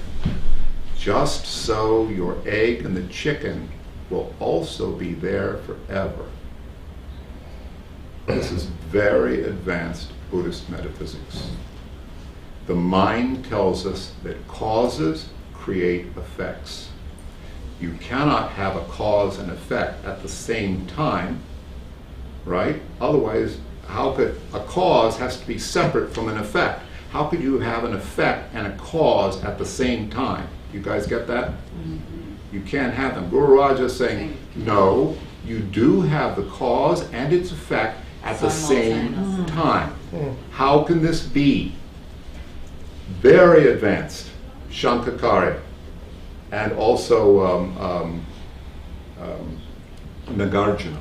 Just so your egg and the chicken will also be there forever. This is very advanced Buddhist metaphysics. The mind tells us that causes create effects. You cannot have a cause and effect at the same time, right? Otherwise, how could a cause has to be separate from an effect? How could you have an effect and a cause at the same time? You guys get that? Mm-hmm. You can't have them. Guru Raja is saying, no, you do have the cause and its effect at the same time. How can this be? Very advanced Shankakari and also Nagarjuna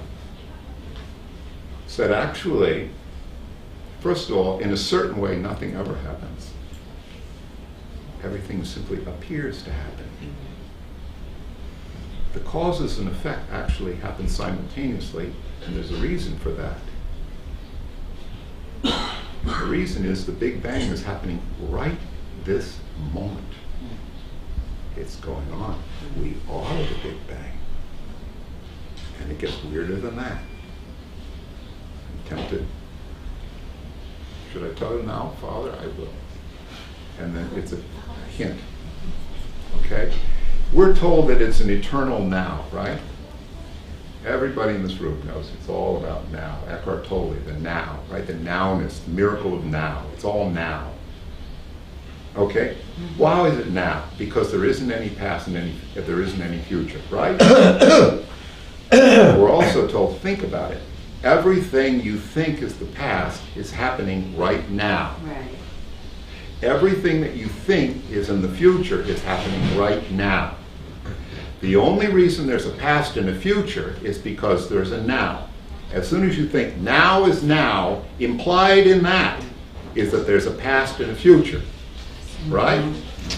said actually, first of all, in a certain way, nothing ever happens. Everything simply appears to happen. The causes and effect actually happen simultaneously, and there's a reason for that. The reason is the Big Bang is happening right this moment. It's going on. We are the Big Bang. And it gets weirder than that. I'm tempted. Should I tell you now, Father? I will. And then it's a hint. Okay? We're told that it's an eternal now, right? Everybody in this room knows it's all about now. Eckhart Tolle, the now, right? The nowness, the miracle of now. It's all now. Okay? Why is it now? Because there isn't any past and there isn't any future, right? We're also told, think about it. Everything you think is the past is happening right now. Right. Everything that you think is in the future is happening right now. The only reason there's a past and a future is because there's a now. As soon as you think now is now, implied in that is that there's a past and a future, right?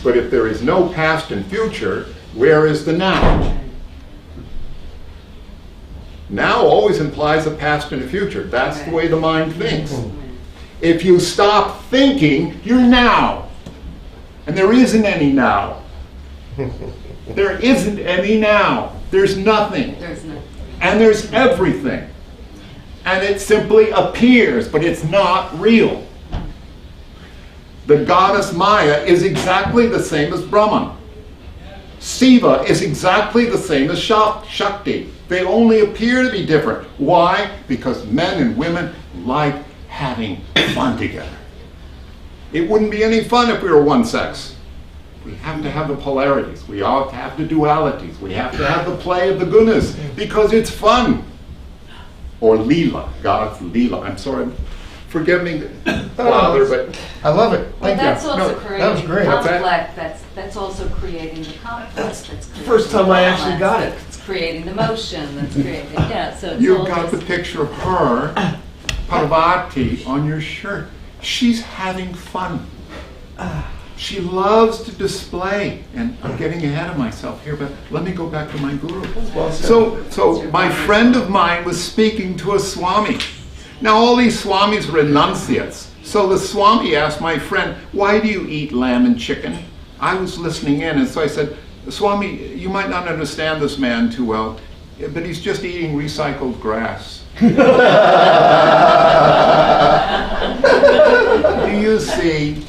But if there is no past and future, where is the now? Now always implies a past and a future. That's the way the mind thinks. If you stop thinking, you're now. And there isn't any now. There isn't any now. There's nothing. There's nothing. And there's everything. And it simply appears, but it's not real. The goddess Maya is exactly the same as Brahman. Siva is exactly the same as Shakti. They only appear to be different. Why? Because men and women like having fun together. It wouldn't be any fun if we were one sex. We have to have the polarities. We all have the dualities. We have to have the play of the gunas because it's fun. Or Leela, God's Leela. I'm sorry, forgive me, Father, but I love it. Well, Thank that's you. also No, creating that was great. conflict. That's also creating the conflict. That's creating First time I actually violence. got it. It's creating the motion. That's creating, yeah. So it's You've all got the just- picture of her, Parvati, on your shirt. She's having fun. She loves to display, and I'm getting ahead of myself here, but let me go back to my guru. So my friend of mine was speaking to a Swami. Now all these Swamis are renunciates. So the Swami asked my friend, why do you eat lamb and chicken? I was listening in, and so I said, Swami, you might not understand this man too well, but he's just eating recycled grass. Do you see?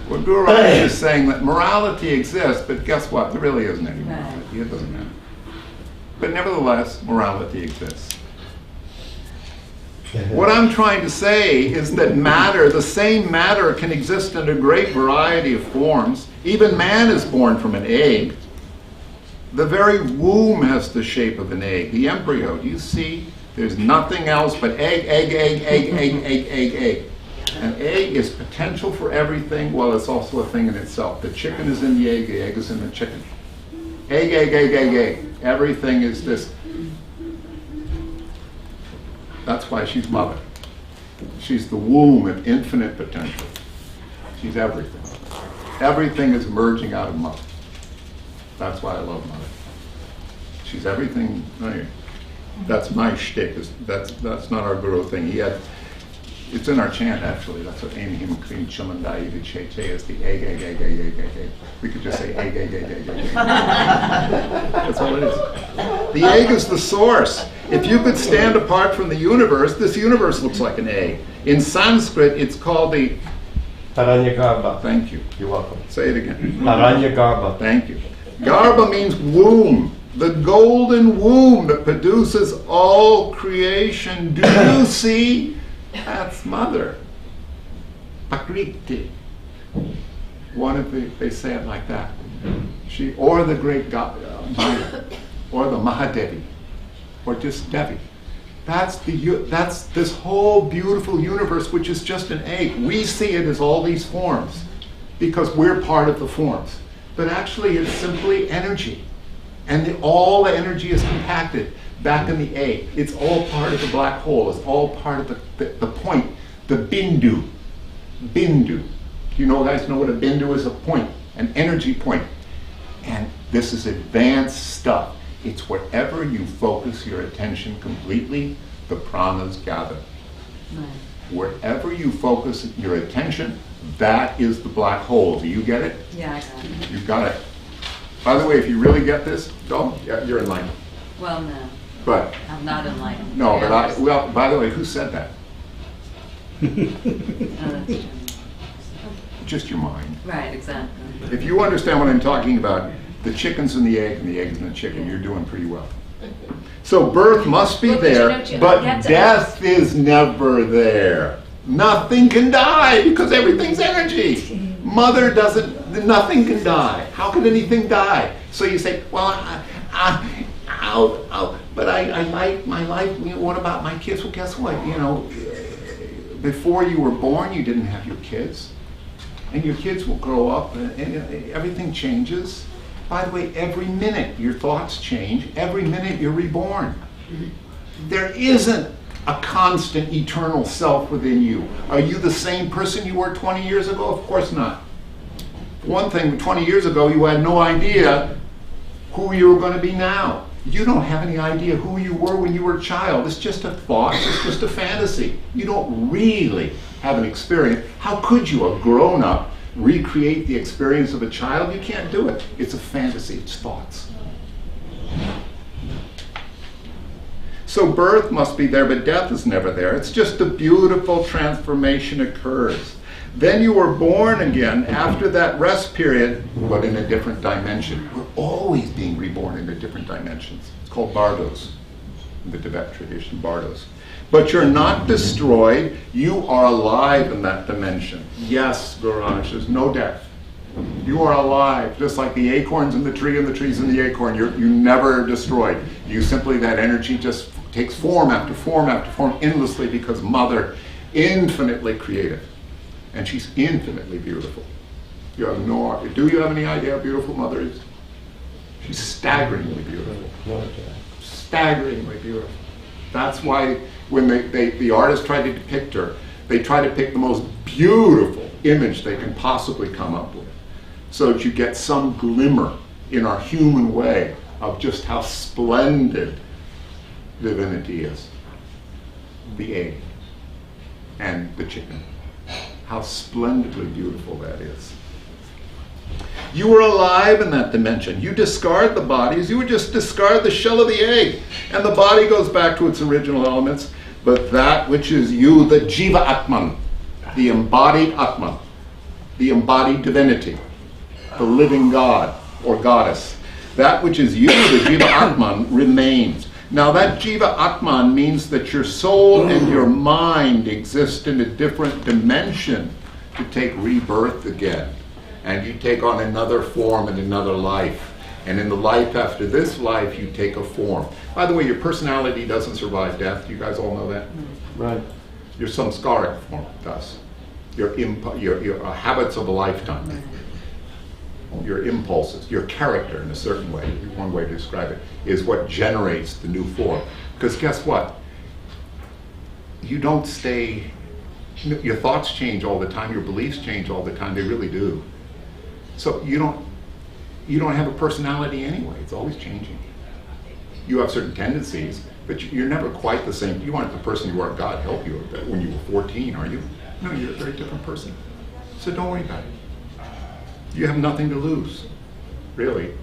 Well, Guru Raj is saying that morality exists, but guess what? There really isn't any morality. It doesn't matter. But nevertheless, morality exists. What I'm trying to say is that matter, the same matter, can exist in a great variety of forms. Even man is born from an egg. The very womb has the shape of an egg. The embryo, do you see? There's nothing else but egg, egg, egg, egg, egg, egg, egg, egg. An egg is potential for everything, well, it's also a thing in itself. The chicken is in the egg is in the chicken. Egg, egg, egg, egg, egg. Everything is this. That's why she's mother. She's the womb of infinite potential. She's everything. Everything is emerging out of mother. That's why I love mother. She's everything. That's my shtick. That's not our guru thing. It's in our chant, actually. That's what Aim Him Krim Chamandayi Vichete is the egg, egg, egg, egg, egg, egg, egg. We could just say egg, egg, egg, egg, egg, egg. That's all it is. The egg is the source. If you could stand apart from the universe, this universe looks like an egg. In Sanskrit, it's called the... Haranyagarbha. Thank you. You're welcome. Say it again. Haranyagarbha. Thank you. Garbha means womb. The golden womb that produces all creation. Do you see? That's mother. Pakriti. They say it like that. Or the great God, Maya, or the Mahadevi, or just Devi. That's this whole beautiful universe, which is just an egg. We see it as all these forms because we're part of the forms. But actually it's simply energy. And all the energy is compacted back in the egg. It's all part of the black hole. It's all part of the point, the bindu. Bindu. You guys know what a bindu is? A point, an energy point. And this is advanced stuff. It's wherever you focus your attention completely, the pranas gather. Right. Wherever you focus your attention, that is the black hole. Do you get it? Yeah, I got it. You got it. By the way, if you really get this, you're enlightened. Well, no. But I'm not enlightened. no, Yeah, but by the way, who said that? that's true. Just your mind. Right, exactly. If you understand what I'm talking about, the chicken's in the egg and the egg's in the chicken, you're doing pretty well. So birth must be Well, but there, you but have to death is never there. Nothing can die because everything's energy. Mother doesn't, nothing can die. How can anything die? So you say, well, but I like my life. What about my kids? Well, guess what? Before you were born, you didn't have your kids. And your kids will grow up and everything changes. By the way, every minute your thoughts change. Every minute you're reborn. There isn't a constant eternal self within you. Are you the same person you were 20 years ago? Of course not. One thing, 20 years ago you had no idea who you were going to be now. You don't have any idea who you were when you were a child. It's just a thought, it's just a fantasy. You don't really have an experience. How could you, a grown-up, recreate the experience of a child? You can't do it. It's a fantasy, it's thoughts. So birth must be there, but death is never there. It's just a beautiful transformation occurs. Then you are born again after that rest period, but in a different dimension. We're always being reborn into different dimensions. It's called bardos, in the Tibet tradition, bardos. But you're not destroyed, you are alive in that dimension. Yes, Guraj, there's no death. You are alive, just like the acorns in the tree and the trees in the acorn. You never destroyed. You simply, that energy just takes form after form after form endlessly, because Mother, infinitely creative. And she's infinitely beautiful. You have no, do you have any idea how beautiful Mother is? She's staggeringly beautiful. Staggeringly beautiful. That's why when the artists try to depict her, they try to pick the most beautiful image they can possibly come up with, so that you get some glimmer in our human way of just how splendid divinity is. The egg and the chicken. How splendidly beautiful that is. You were alive in that dimension. You discard the bodies, you would just discard the shell of the egg, and the body goes back to its original elements. But that which is you, the Jiva Atman, the embodied Atman, the embodied divinity, the living God or goddess, that which is you, the Jiva Atman, remains. Now that Jiva Atman means that your soul and your mind exist in a different dimension to take rebirth again. And you take on another form and another life. And in the life after this life, you take a form. By the way, your personality doesn't survive death. You guys all know that? Right. Your samskaric form does. Your habits of a lifetime. Your impulses, your character in a certain way, one way to describe it, is what generates the new form. Because guess what? You don't stay, your thoughts change all the time, your beliefs change all the time, they really do. So you don't have a personality anyway, it's always changing. You have certain tendencies, but you're never quite the same. You aren't the person you were, God help you, when you were 14, are you? No, you're a very different person. So don't worry about it. You have nothing to lose, really.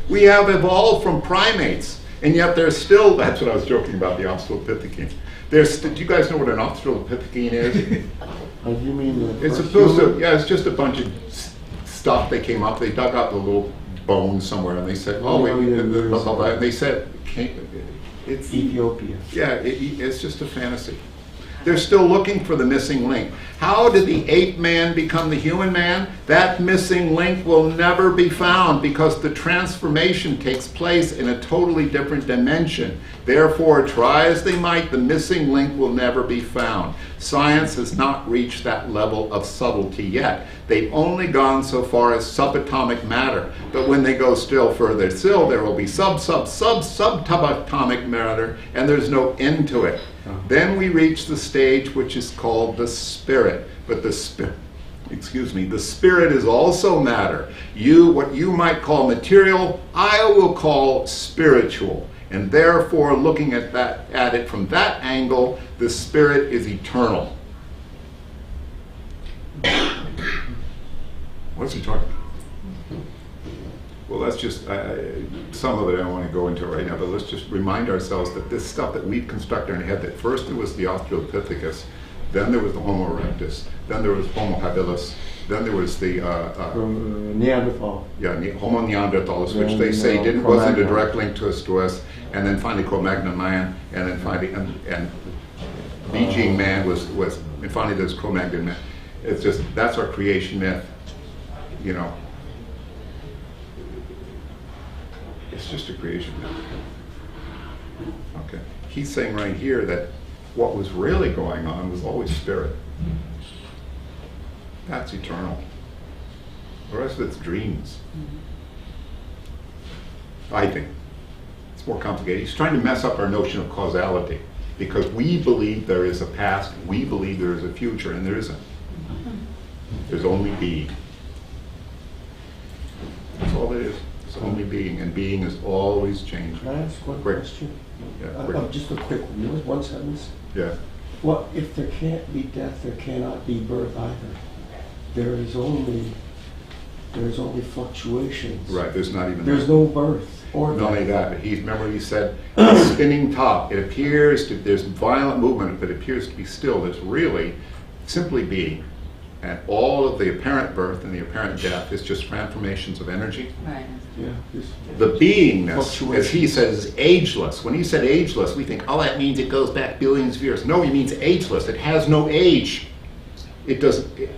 We have evolved from primates, and yet there's still, that's what I was joking about, the Australopithecine. Do you guys know what an Australopithecine is? Oh, you mean It's supposed to, yeah, it's just a bunch of stuff they came up, they dug up the little bones somewhere, and they said, oh, wait, and they said, it's Ethiopia. Yeah, it's just a fantasy. They're still looking for the missing link. How did the ape man become the human man? That missing link will never be found, because the transformation takes place in a totally different dimension. Therefore, try as they might, the missing link will never be found. Science has not reached that level of subtlety yet. They've only gone so far as subatomic matter. But when they go still further still, there will be subatomic matter, and there's no end to it. Then we reach the stage which is called the spirit. But the spirit is also matter. What you might call material, I will call spiritual. And therefore, looking at it from that angle, the spirit is eternal. What's he talking about? Well, let's just, some of it I don't want to go into right now, but let's just remind ourselves that this stuff that we've constructed in our head, that first there was the Australopithecus, then there was the Homo erectus, then there was Homo habilis, then there was the Neanderthal. Yeah, Homo neanderthalis, which they say wasn't a direct link to us, and then finally Cro-Magnon man, and then finally, and Beijing man was, and finally there's Cro-Magnon man. It's just, that's our creation myth, you know. It's just a creation myth. Okay. He's saying right here that what was really going on was always spirit. That's eternal. The rest of it's dreams. I think. It's more complicated. He's trying to mess up our notion of causality, because we believe there is a past, we believe there is a future, and there isn't. There's only being. That's all it is. It's only being, and being is always changing. Can I ask one question? Yeah, quick. Just a quick one. You know, one sentence. Yeah. Well, if there can't be death, there cannot be birth either. There's only fluctuations. Right. There's not even. There's no birth or Not death. only that, but remember he said, the spinning top. It appears to, there's violent movement, but it appears to be still. There's really simply being. And all of the apparent birth and the apparent death is just transformations of energy. Right. Yeah. The beingness, as Fluctuations. he says, is ageless. When he said ageless, we think, oh, that means it goes back billions of years. No, he means ageless. It has no age. It doesn't.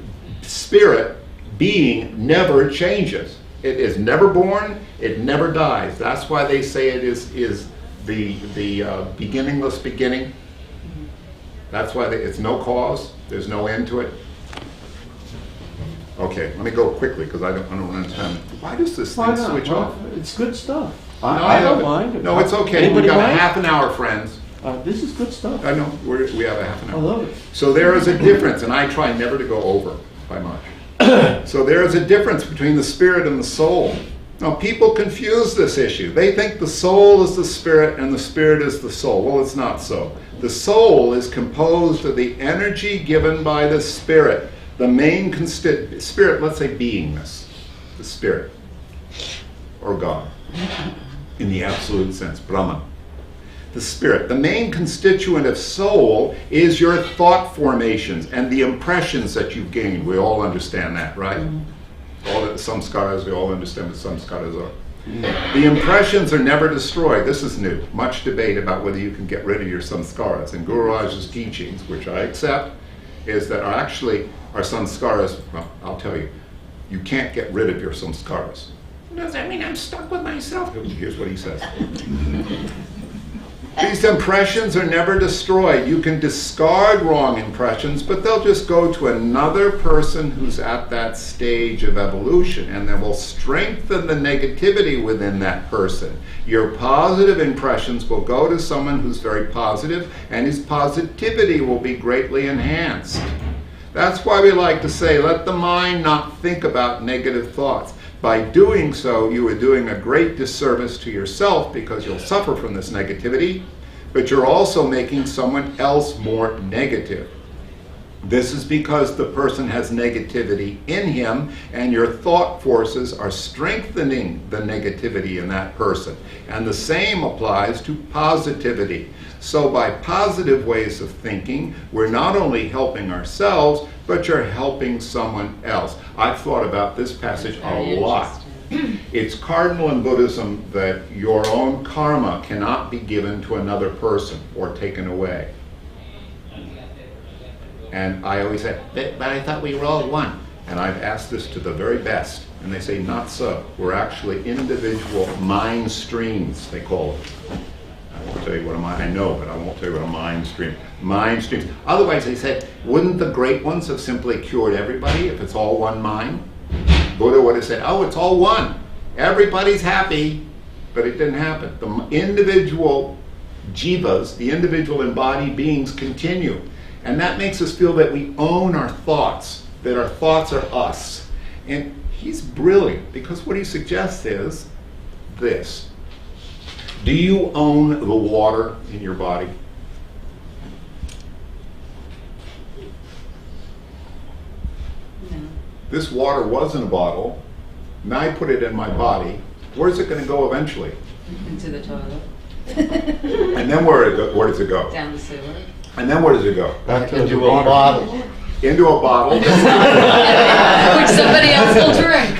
Spirit, being never changes. It is never born, it never dies. That's why they say it is the beginningless beginning. That's why it's no cause, there's no end to it. Okay, let me go quickly because I don't understand. Why does this thing switch off? It's good stuff. No, I don't mind. No, it's okay. We've Anybody got mind? a half an hour, friends. This is good stuff. I know, we have a half an I hour. love it. So there is a difference, and I try never to go over by much. So there is a difference between the spirit and the soul. Now, people confuse this issue. They think the soul is the spirit and the spirit is the soul. Well, it's not so. The soul is composed of the energy given by the spirit. The main spirit, let's say beingness, the spirit, or God, in the absolute sense, Brahman. The spirit. The main constituent of soul is your thought formations and the impressions that you've gained. We all understand that, right? All the samskaras, we all understand what samskaras are. The impressions are never destroyed. This is new. Much debate about whether you can get rid of your samskaras. And Guru Raj's teachings, which I accept, is that our samskaras, well, I'll tell you, you can't get rid of your samskaras. Does that mean I'm stuck with myself? Here's what he says. These impressions are never destroyed. You can discard wrong impressions, but they'll just go to another person who's at that stage of evolution, and they will strengthen the negativity within that person. Your positive impressions will go to someone who's very positive, and his positivity will be greatly enhanced. That's why we like to say, let the mind not think about negative thoughts. By doing so, you are doing a great disservice to yourself because you'll suffer from this negativity, but you're also making someone else more negative. This is because the person has negativity in him, and your thought forces are strengthening the negativity in that person. And the same applies to positivity. So by positive ways of thinking, we're not only helping ourselves, but you're helping someone else. I've thought about this passage a lot. It's cardinal in Buddhism that your own karma cannot be given to another person or taken away. And I always say, but I thought we were all one. And I've asked this to the very best, and they say, not so. We're actually individual mind streams, they call it. I won't tell you what I know, but I won't tell you what a mind stream. Mind streams. Otherwise, they said, wouldn't the great ones have simply cured everybody if it's all one mind? Buddha would have said, oh, it's all one. Everybody's happy, but it didn't happen. The individual jivas, the individual embodied beings continue. And that makes us feel that we own our thoughts, that our thoughts are us. And he's brilliant, because what he suggests is this. Do you own the water in your body? No. This water was in a bottle. Now I put it in my body. Where's it going to go eventually? Into the toilet. And then where does it go? Down the sewer. And then where does it go? Back to Into the a water. bottle. Into a bottle, Which somebody else will drink.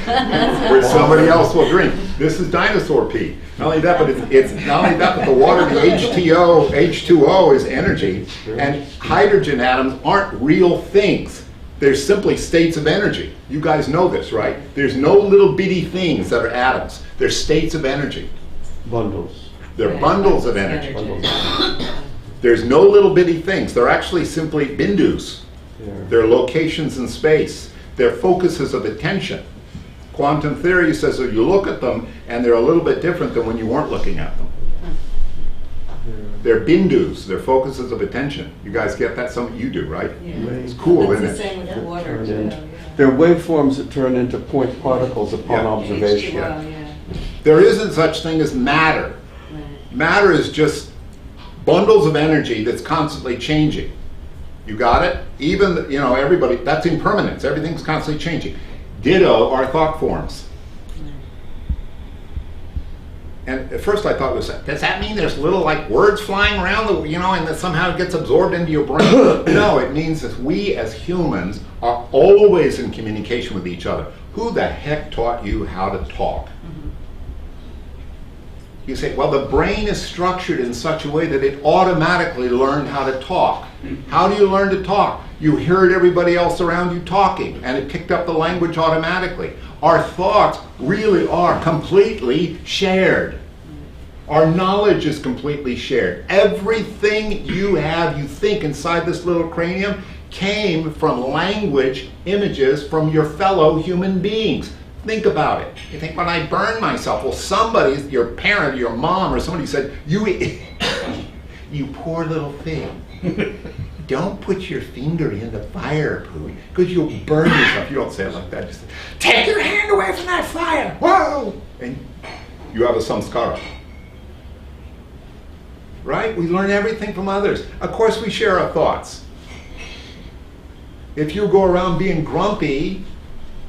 which somebody else will drink. This is dinosaur pee. Not only that, but it's not only that, but the water, the H2O is energy, and hydrogen atoms aren't real things. They're simply states of energy. You guys know this, right? There's no little bitty things that are atoms. They're states of energy. Bundles. They're bundles of energy. Bundles. There's no little bitty things. They're actually simply bindus. Yeah. They're locations in space. They're focuses of attention. Quantum theory says that you look at them and they're a little bit different than when you weren't looking at them. They're bindus. They're focuses of attention. You guys get that? Some of you do, right? Yeah. It's cool, It's isn't the it? same with water, Turn too. into- Yeah. They're waveforms that turn into point particles upon Yeah. observation. H2O, yeah. There isn't such thing as matter. Right. Matter is just bundles of energy that's constantly changing. You got it? Even, everybody, that's impermanence. Everything's constantly changing. Ditto are thought forms. And at first I thought, does that mean there's little words flying around, and that somehow it gets absorbed into your brain? No, it means that we as humans are always in communication with each other. Who the heck taught you how to talk? You say, well, the brain is structured in such a way that it automatically learned how to talk. How do you learn to talk? You heard everybody else around you talking, and it picked up the language automatically. Our thoughts really are completely shared. Our knowledge is completely shared. Everything you have, you think inside this little cranium, came from language, images from your fellow human beings. Think about it. You think, when I burn myself, well, somebody, your parent, your mom, or somebody said, you poor little thing. Don't put your finger in the fire, Pooh, because you'll burn yourself. You don't say it like that. Just say, take your hand away from that fire. Whoa! And you have a samskara. Right? We learn everything from others. Of course, we share our thoughts. If you go around being grumpy,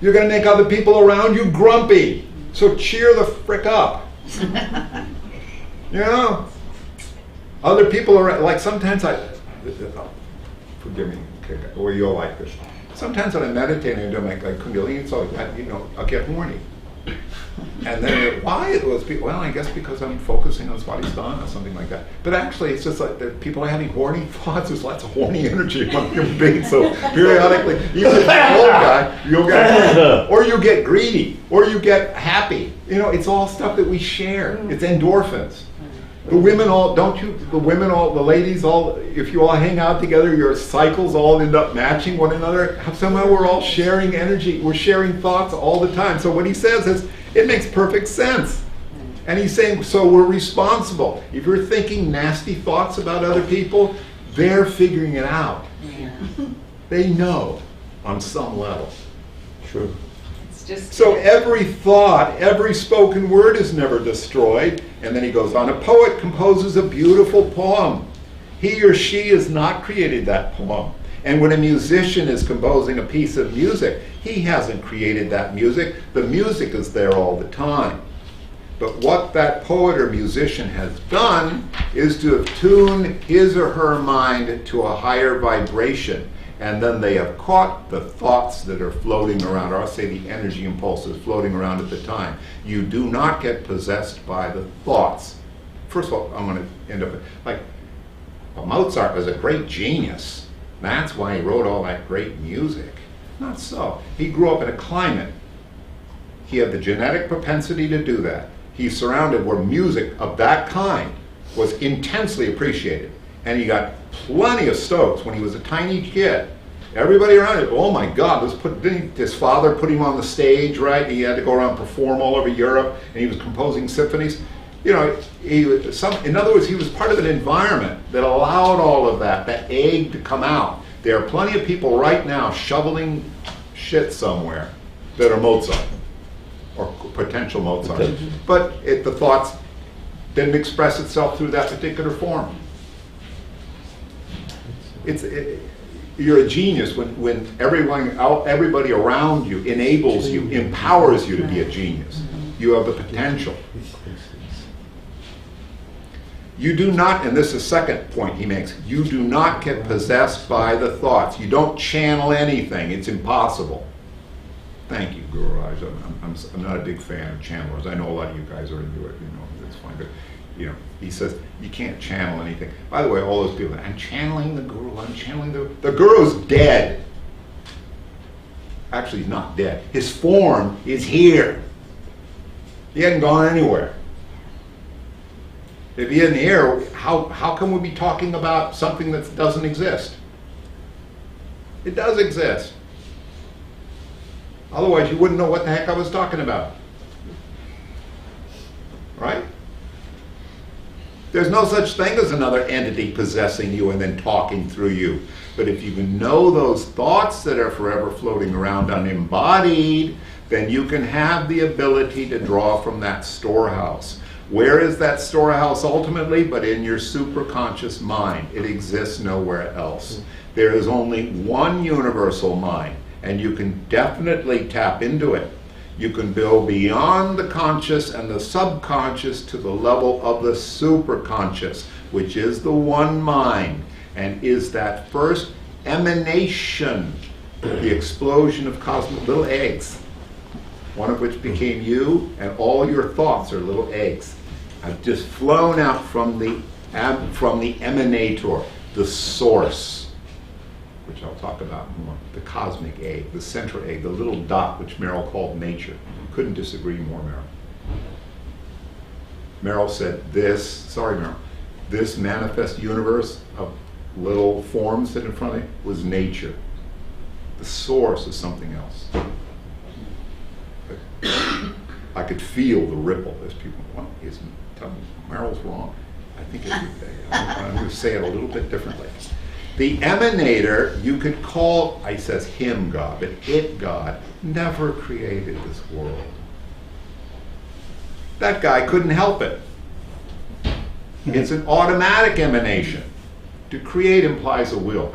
you're going to make other people around you grumpy. So cheer the frick up. You know? Other people are, like, sometimes forgive me, okay, or you'll like this. Sometimes when I meditate and do like Kundalini, so like, you know, I'll get horny. And then why it was, well, I guess because I'm focusing on Swadhisthana or something like that. But actually, it's just like that people are having horny thoughts. There's lots of horny energy among human beings. So periodically, even if you're an old guy, you'll get horny, or you get greedy, or you get happy. You know, it's all stuff that we share. It's endorphins. The women all, don't you, the women all, the ladies all, if you all hang out together, your cycles all end up matching one another. Somehow we're all sharing energy, we're sharing thoughts all the time. So what he says is, it makes perfect sense. And he's saying, so we're responsible. If you're thinking nasty thoughts about other people, they're figuring it out. They know on some level. True. So every thought, every spoken word is never destroyed. And then he goes on, a poet composes a beautiful poem. He or she has not created that poem. And when a musician is composing a piece of music, he hasn't created that music. The music is there all the time. But what that poet or musician has done is to have tuned his or her mind to a higher vibration. And then they have caught the thoughts that are floating around, or I'll say the energy impulses floating around at the time. You do not get possessed by the thoughts. First of all, I'm going to end up, like, well, Mozart was a great genius. That's why he wrote all that great music. Not so. He grew up in a climate. He had the genetic propensity to do that. He's surrounded where music of that kind was intensely appreciated. And he got plenty of stokes when he was a tiny kid. Everybody around him, oh my God, his father put him on the stage, right? He had to go around and perform all over Europe, and he was composing symphonies. You know, in other words, he was part of an environment that allowed all of that egg to come out. There are plenty of people right now shoveling shit somewhere that are Mozart, or potential Mozart. But the thoughts didn't express itself through that particular form. You're a genius when everybody around you enables you, empowers you to be a genius. You have the potential. You do not, and this is the second point he makes, you do not get possessed by the thoughts. You don't channel anything. It's impossible. Thank you, Guru Raj. I'm not a big fan of channelers. I know a lot of you guys are into it, you know, that's fine. But, you know, he says you can't channel anything. By the way, all those people, I'm channeling the Guru, I'm channeling the Guru's dead. Actually, he's not dead. His form is here. He hadn't gone anywhere. If he isn't here, how can we be talking about something that doesn't exist? It does exist. Otherwise, you wouldn't know what the heck I was talking about. Right? There's no such thing as another entity possessing you and then talking through you. But if you can know those thoughts that are forever floating around unembodied, then you can have the ability to draw from that storehouse. Where is that storehouse ultimately? But in your superconscious mind. It exists nowhere else. There is only one universal mind, and you can definitely tap into it. You can go beyond the conscious and the subconscious to the level of the superconscious, which is the one mind, and is that first emanation, the explosion of cosmic little eggs, one of which became you, and all your thoughts are little eggs. I've just flown out from the emanator, the source, which I'll talk about more, the cosmic egg, the central egg, the little dot which Merrill called nature. Couldn't disagree more, Merrill. Merrill said this manifest universe of little forms that in front of it was nature. The source is something else. I could feel the ripple as people went, tell me, Merrill's wrong. I think I'm going to say it a little bit differently. The emanator, you could call, I says him God, but it God never created this world. That guy couldn't help it. It's an automatic emanation. To create implies a will.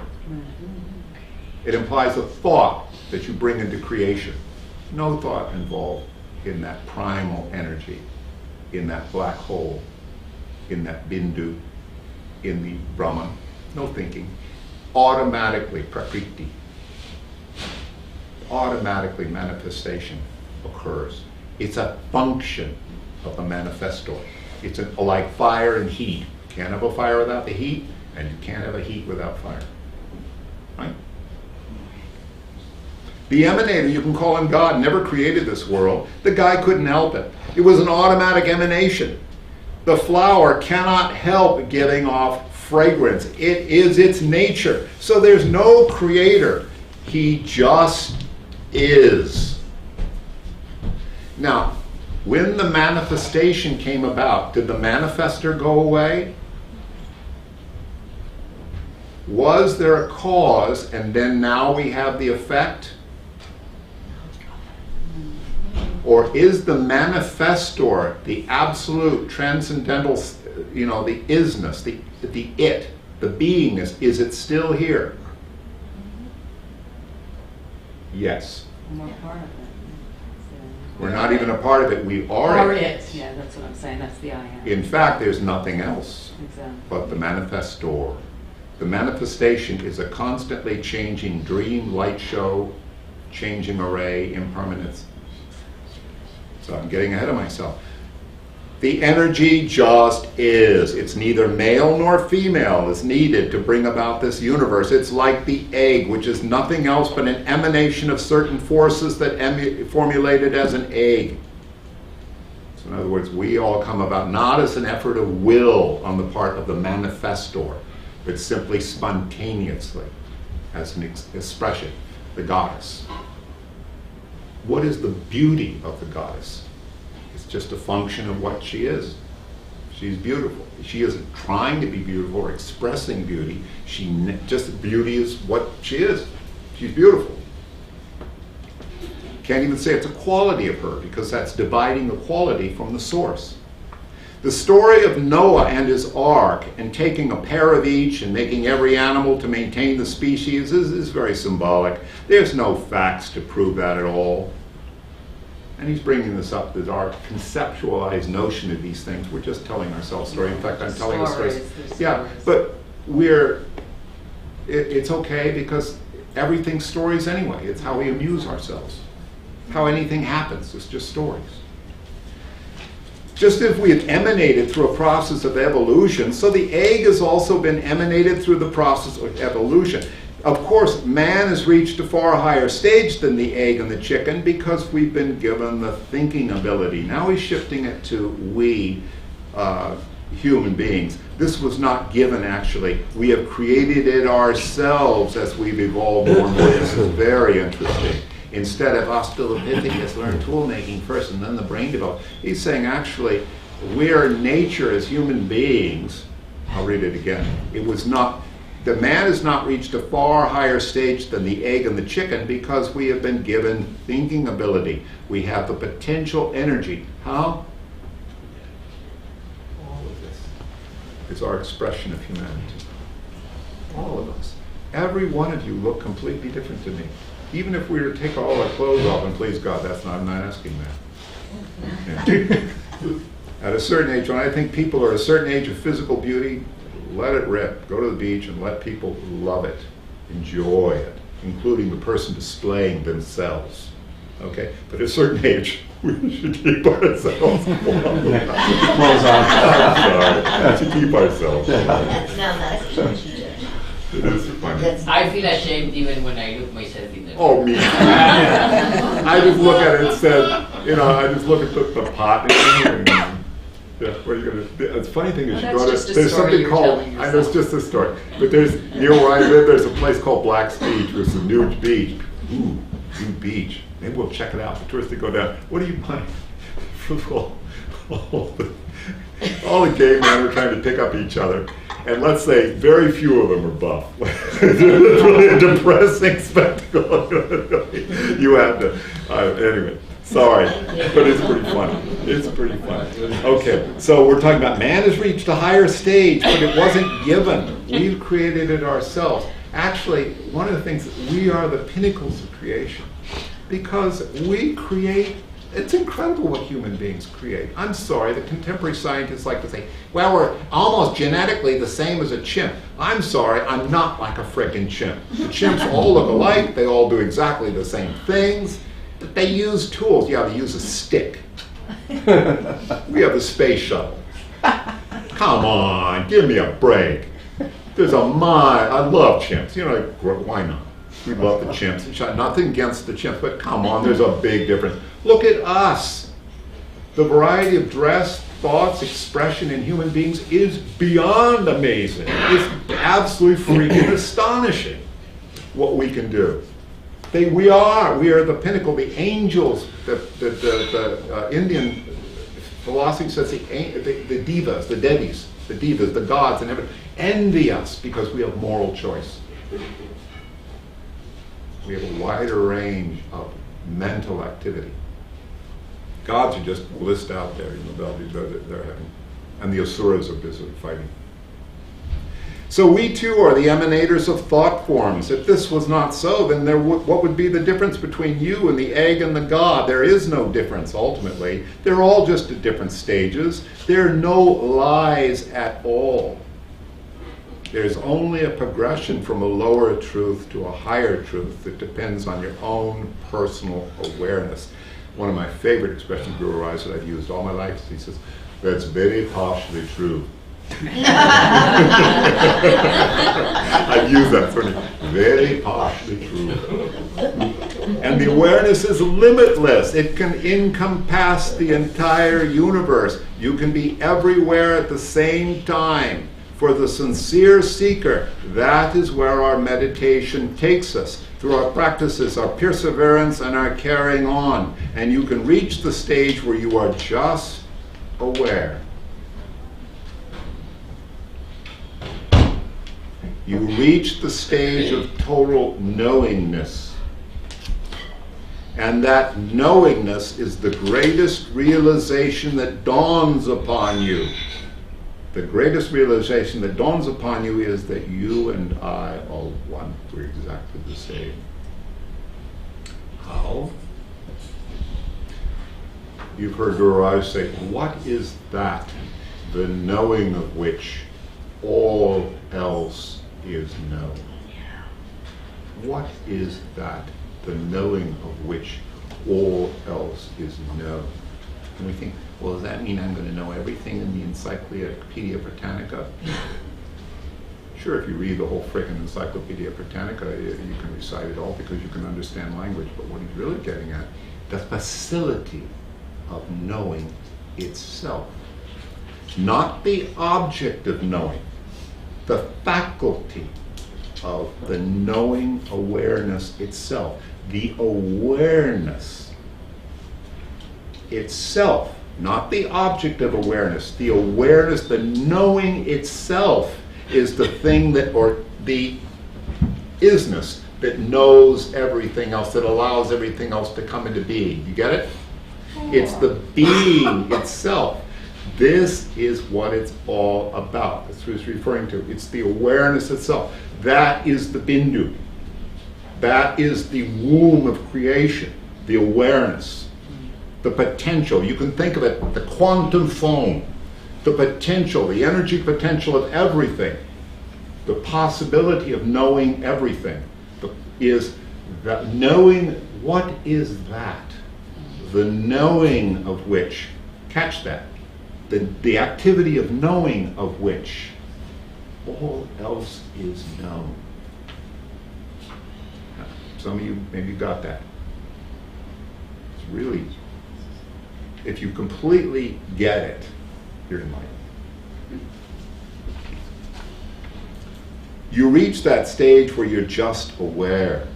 It implies a thought that you bring into creation. No thought involved in that primal energy, in that black hole, in that bindu, in the Brahman. No thinking. Automatically, prakriti. Automatically manifestation occurs. It's a function of the manifestor. It's like fire and heat. You can't have a fire without the heat, and you can't have a heat without fire. Right? The emanator, you can call him God, never created this world. The guy couldn't help it. It was an automatic emanation. The flower cannot help giving off fragrance. It is its nature. So there's no creator. He just is. Now, when the manifestation came about, did the manifester go away? Was there a cause and then now we have the effect? Or is the manifestor, the absolute transcendental, the isness, the it, the beingness, is it still here? Yes. We're part of it. We're not even a part of it, we are it. Yeah, that's what I'm saying, that's the I am. In fact, there's nothing else Exactly. but the manifestor. The manifestation is a constantly changing dream, light show, changing array, impermanence. So I'm getting ahead of myself. The energy just is. It's neither male nor female is needed to bring about this universe. It's like the egg, which is nothing else but an emanation of certain forces that formulated as an egg. So in other words, we all come about not as an effort of will on the part of the manifestor, but simply spontaneously as an expression, the goddess. What is the beauty of the goddess? It's just a function of what she is. She's beautiful. She isn't trying to be beautiful or expressing beauty. Just beauty is what she is. She's beautiful. Can't even say it's a quality of her because that's dividing the quality from the source. The story of Noah and his ark and taking a pair of each and making every animal to maintain the species is very symbolic. There's no facts to prove that at all. And he's bringing this up as our conceptualized notion of these things. We're just telling ourselves stories. In fact, I'm telling a story. Yeah, but it's okay because everything's stories anyway. It's how we amuse ourselves. How anything happens, it's just stories. Just as we have emanated through a process of evolution, so the egg has also been emanated through the process of evolution. Of course, man has reached a far higher stage than the egg and the chicken because we've been given the thinking ability. Now he's shifting it to we, human beings. This was not given, actually. We have created it ourselves as we've evolved more and more. This is very interesting. Instead of Australopithecus learned tool making first and then the brain developed. He's saying actually we're nature as human beings. I'll read it again. The man has not reached a far higher stage than the egg and the chicken because we have been given thinking ability. We have the potential energy. How? All of this is our expression of humanity. All of us. Every one of you look completely different to me. Even if we were to take all our clothes off, and please God, I'm not asking that. Yeah. At a certain age, when I think people are at a certain age of physical beauty, let it rip. Go to the beach and let people love it, enjoy it, including the person displaying themselves. Okay, but at a certain age, we should keep ourselves warm. Close on. Sorry, to keep ourselves warm. That's It is funny. I feel ashamed even when I look myself in the mirror. Oh, me. I just look at it and said, I just look at the pot and yeah, what are you gonna do? The funny thing is, Well, you go that's to, just a there's story something you're called, telling I know it's just a story, but there's, near where I live, there's a place called Black's Beach, which is a nude beach. Ooh, nude beach. Maybe we'll check it out. The tourists, they go down. What are you buying? All the gay men are trying to pick up each other. And let's say very few of them are buff. It's really a depressing spectacle. You have to, anyway, sorry, but it's pretty funny. It's pretty funny. Okay, so we're talking about man has reached a higher stage, but it wasn't given. We've created it ourselves. Actually, one of the things, we are the pinnacles of creation because we create. It's incredible what human beings create. I'm sorry, the contemporary scientists like to say, well, we're almost genetically the same as a chimp. I'm sorry, I'm not like a frickin' chimp. The chimps all look alike, they all do exactly the same things, but they use tools. Yeah, they use a stick. We have the space shuttle. Come on, give me a break. There's a mind, I love chimps. Why not? We love the chimps. Nothing against the chimps, but come on, there's a big difference. Look at us. The variety of dress, thoughts, expression in human beings is beyond amazing. It's absolutely freaking astonishing what we can do. We are the pinnacle, the angels. The Indian philosophy says the divas, the devis, the gods, and everything envy us because we have moral choice. We have a wider range of mental activity. Gods are just list out there, they're having, and the asuras are busy fighting. So we too are the emanators of thought forms. If this was not so, then what would be the difference between you and the egg and the god? There is no difference ultimately. They're all just at different stages. There are no lies at all. There's only a progression from a lower truth to a higher truth that depends on your own personal awareness. One of my favorite expressions, Guru Rais, that I've used all my life, he says, that's very partially true. I've used that sort of, very partially true. And the awareness is limitless. It can encompass the entire universe. You can be everywhere at the same time. For the sincere seeker, that is where our meditation takes us, through our practices, our perseverance, and our carrying on. And you can reach the stage where you are just aware. You reach the stage of total knowingness. And that knowingness is the greatest realization that dawns upon you. The greatest realization that dawns upon you is that you and I are one. We're exactly the same. How? You've heard Guru Raj say, what is that? The knowing of which all else is known. What is that? The knowing of which all else is known. And we think, well, does that mean I'm going to know everything in the Encyclopedia Britannica? Sure, if you read the whole frickin' Encyclopedia Britannica, you can recite it all because you can understand language. But what he's really getting at, the facility of knowing itself. Not the object of knowing, the faculty of the knowing awareness itself. The awareness itself. Not the object of awareness. The awareness, the knowing itself is the thing that, or the isness that knows everything else, that allows everything else to come into being. You get it? It's the being itself. This is what it's all about. That's what it's referring to. It's the awareness itself. That is the bindu. That is the womb of creation, the awareness. The potential, you can think of it, the quantum foam, the potential, the energy potential of everything, the possibility of knowing everything is that knowing what is that? the knowing of which, catch that, the activity of knowing of which all else is known. Some of you maybe got that. It's really, if you completely get it, you're enlightened. You reach that stage where you're just aware.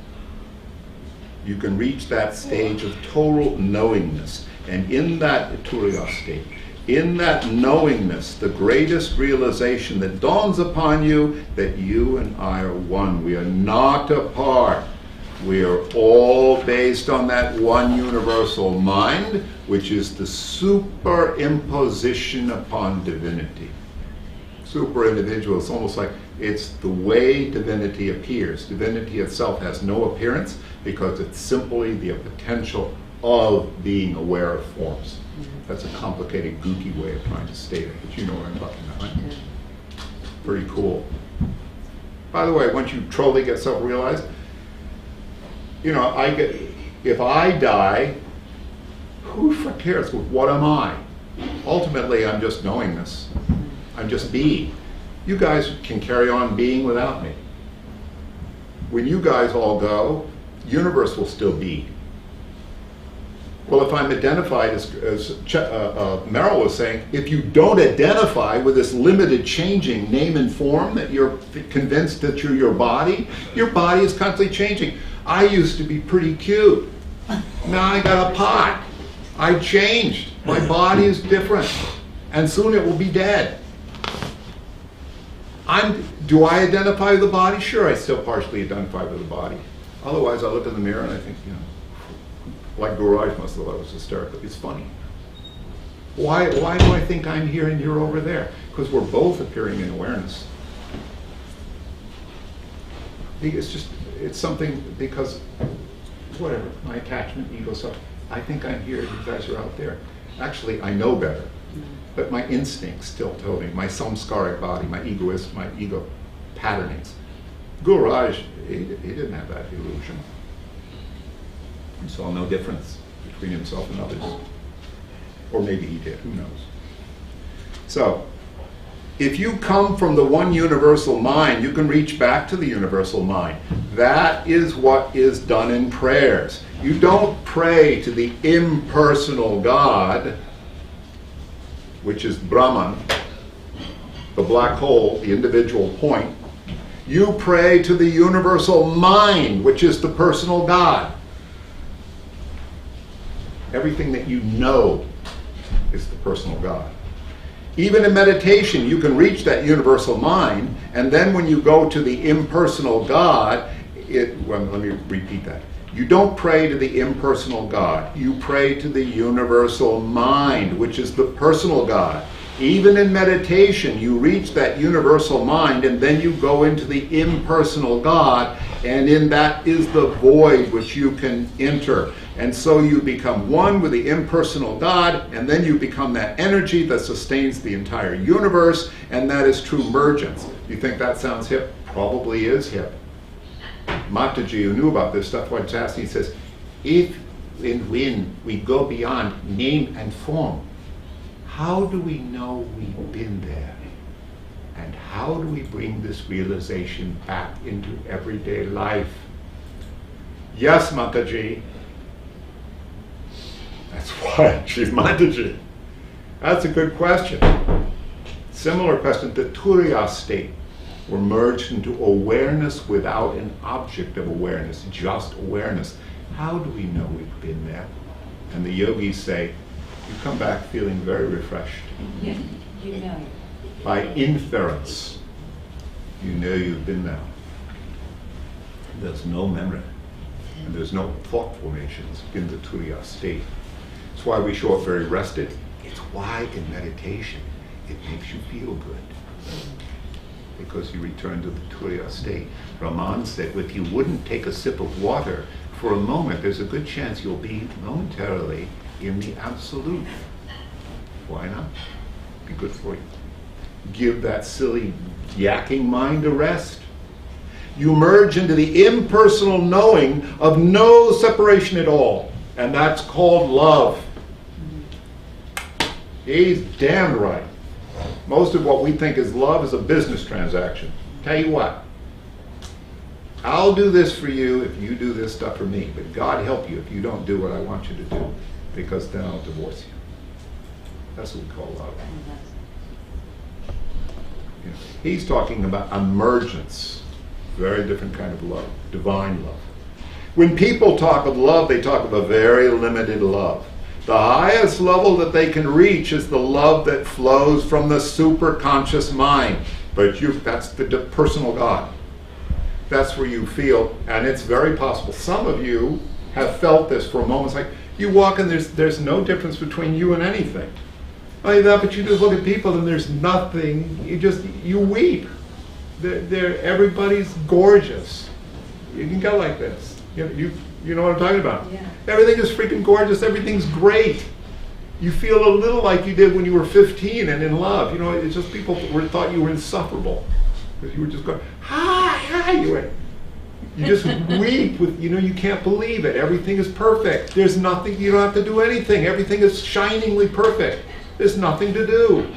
You can reach that stage of total knowingness. And in that turiya state, in that knowingness, the greatest realization that dawns upon you that you and I are one. We are not apart. We are all based on that one universal mind, which is the superimposition upon divinity. Super individual, it's almost like it's the way divinity appears. Divinity itself has no appearance because it's simply the potential of being aware of forms. That's a complicated, gooky way of trying to state it, but you know what I'm talking about, right? Pretty cool. By the way, once you truly get self-realized, you know, if I die, who cares? What am I? Ultimately, I'm just knowingness. I'm just being. You guys can carry on being without me. When you guys all go, the universe will still be. Well, if I'm identified, as Meryl was saying, if you don't identify with this limited changing name and form, that you're convinced that you're your body is constantly changing. I used to be pretty cute. Now I got a pot. I changed. My body is different. And soon it will be dead. Do I identify with the body? Sure, I still partially identify with the body. Otherwise, I look in the mirror and I think, you know, like Guraj must have thought I was hysterical. It's funny. Why do I think I'm here and you're over there? Because we're both appearing in awareness. It's something, because whatever, my attachment, ego, stuff, I think I'm here, you guys are out there. Actually, I know better. But my instincts still tell me, my samskaric body, my ego patternings. Guraj, he didn't have that illusion. He saw no difference between himself and others. Or maybe he did, who knows. So, if you come from the one universal mind, you can reach back to the universal mind. That is what is done in prayers. You don't pray to the impersonal God, which is Brahman, the black hole, the individual point. You pray to the universal mind, which is the personal God. Everything that you know is the personal God. Even in meditation, you can reach that universal mind, and then when you go to the impersonal God, let me repeat that. You don't pray to the impersonal God. You pray to the universal mind, which is the personal God. Even in meditation, you reach that universal mind, and then you go into the impersonal God, and in that is the void which you can enter. And so you become one with the impersonal God, and then you become that energy that sustains the entire universe, and that is true emergence. You think that sounds hip? Probably is hip. Mataji, who knew about this stuff, once asked, he says, if and when we go beyond name and form, how do we know we've been there? And how do we bring this realization back into everyday life? Yes, Mataji. That's why she's Mataji. That's a good question. Similar question, the Turiya state. We're merged into awareness without an object of awareness, just awareness. How do we know we've been there? And the yogis say, you come back feeling very refreshed. Yeah, you know. By inference, you know you've been there. There's no memory, and there's no thought formations in the Turiya state. That's why we show up very rested. It's why in meditation it makes you feel good. Because you return to the Turiya state. Raman said, if you wouldn't take a sip of water for a moment, there's a good chance you'll be momentarily in the absolute. Why not? Be good for you. Give that silly yakking mind a rest. You merge into the impersonal knowing of no separation at all. And that's called love. He's damn right. Most of what we think is love is a business transaction. Tell you what, I'll do this for you if you do this stuff for me, but God help you if you don't do what I want you to do, because then I'll divorce you. That's what we call love. You know, he's talking about emergence, very different kind of love, divine love. When people talk of love, they talk of a very limited love. The highest level that they can reach is the love that flows from the superconscious mind. But that's the personal God. That's where you feel, and it's very possible. Some of you have felt this for a moment. It's like you walk and there's no difference between you and anything. Like that, but you just look at people and there's nothing. You weep. Everybody's gorgeous. You can go like this. You know what I'm talking about? Yeah. Everything is freaking gorgeous. Everything's great. You feel a little like you did when you were 15 and in love. You know, it's just people thought you were insufferable because you were just going, hi. You just weep with, you can't believe it. Everything is perfect. There's nothing. You don't have to do anything. Everything is shiningly perfect. There's nothing to do.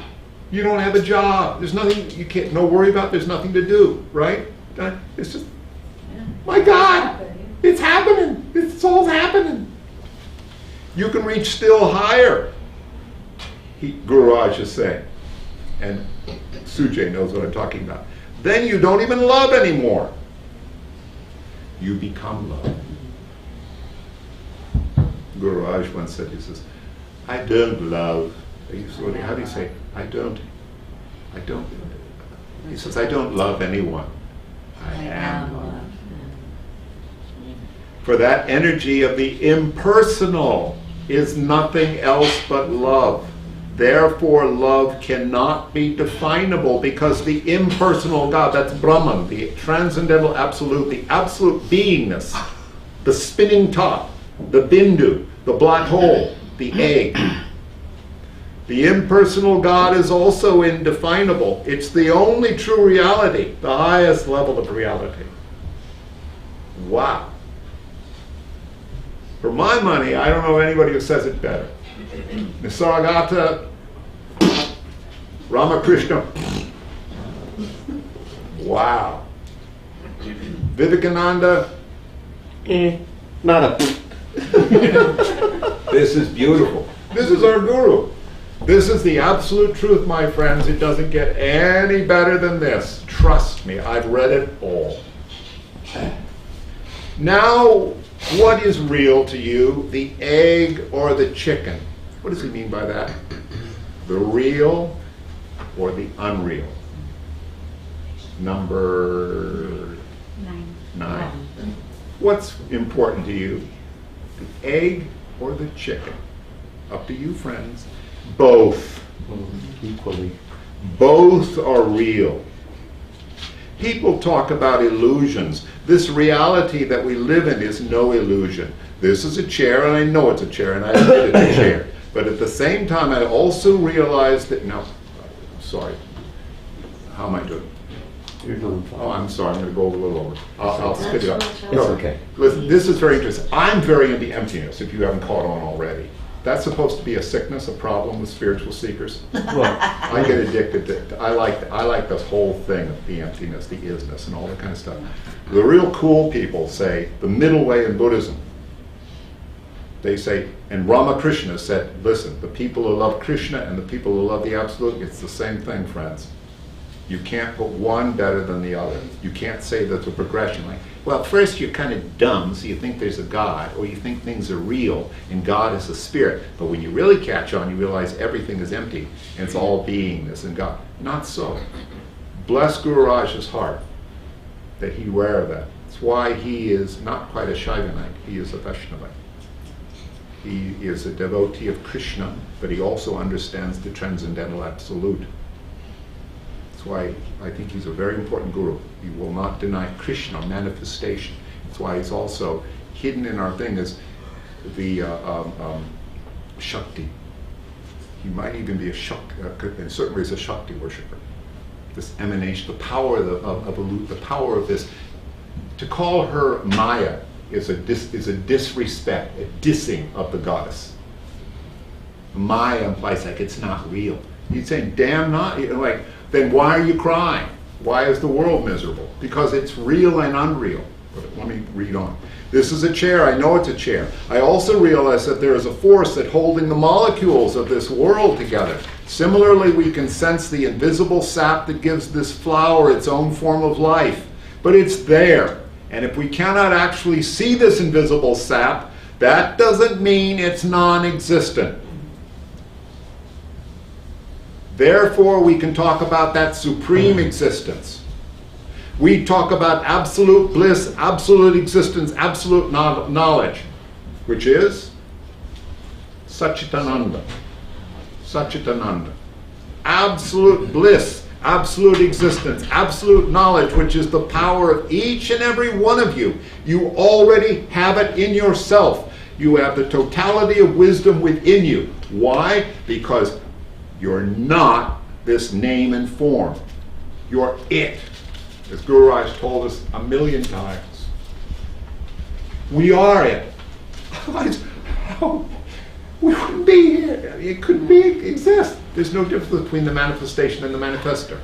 You don't have a job. There's nothing you can't worry about. There's nothing to do, right? It's just, my God. It's happening. It's all happening. You can reach still higher, Guru Raj is saying. And Sujay knows what I'm talking about. Then you don't even love anymore. You become love. Guru Raj once said, he says, I don't love. How do you say? I don't. He says, I don't love anyone. I am love. For that energy of the impersonal is nothing else but love. Therefore, love cannot be definable because the impersonal God, that's Brahman, the transcendental absolute, the absolute beingness, the spinning top, the bindu, the black hole, the egg. The impersonal God is also indefinable. It's the only true reality, the highest level of reality. Wow. For my money, I don't know anybody who says it better. Nisargata, Ramakrishna. Wow. Vivekananda. Not a. This is beautiful. This is our guru. This is the absolute truth, my friends. It doesn't get any better than this. Trust me, I've read it all. Now, what is real to you, the egg or the chicken? What does he mean by that? The real or the unreal? Number 9. What's important to you? The egg or the chicken? Up to you, friends. Both. Equally. Both are real. People talk about illusions. This reality that we live in is no illusion. This is a chair, and I know it's a chair, and I admit it's a chair. But at the same time, I also realize that, no, sorry. How am I doing? You're doing fine. Oh, I'm sorry, I'm going to go a little over. I'll spit it up. It's okay. Listen, this is very interesting. I'm very into emptiness, if you haven't caught on already. That's supposed to be a sickness, a problem with spiritual seekers. Well, I get addicted to I like this whole thing of the emptiness, the isness, and all that kind of stuff. The real cool people say the middle way in Buddhism. They say, and Ramakrishna said, listen, the people who love Krishna and the people who love the Absolute, it's the same thing, friends. You can't put one better than the other. You can't say that's a progression. Like, well, first you're kind of dumb, so you think there's a God, or you think things are real, and God is a spirit. But when you really catch on, you realize everything is empty, and it's all beingness and God. Not so. Bless Guru Raj's heart that he's aware of that. That's why he is not quite a Shaivanite. He is a Vaishnavite. He is a devotee of Krishna, but he also understands the transcendental absolute. That's why I think he's a very important guru. He will not deny Krishna manifestation. That's why he's also hidden in our thing as the Shakti. He might even be a Shakti, in certain ways a Shakti worshipper. This emanation, the power of the power of this. To call her Maya is a disrespect, a dissing of the goddess. Maya implies like it's not real. He's saying, damn not, like, then why are you crying? Why is the world miserable? Because it's real and unreal. But let me read on. This is a chair. I know it's a chair. I also realize that there is a force that holding the molecules of this world together. Similarly, we can sense the invisible sap that gives this flower its own form of life. But it's there. And if we cannot actually see this invisible sap, that doesn't mean it's non-existent. Therefore, we can talk about that supreme existence. We talk about absolute bliss, absolute existence, absolute knowledge, which is Satchitananda. Satchitananda. Absolute bliss, absolute existence, absolute knowledge, which is the power of each and every one of you. You already have it in yourself. You have the totality of wisdom within you. Why? Because you're not this name and form. You're it. As Guru Raj told us 1,000,000 times. We are it. Otherwise, we wouldn't be here. It couldn't exist. There's no difference between the manifestation and the manifester.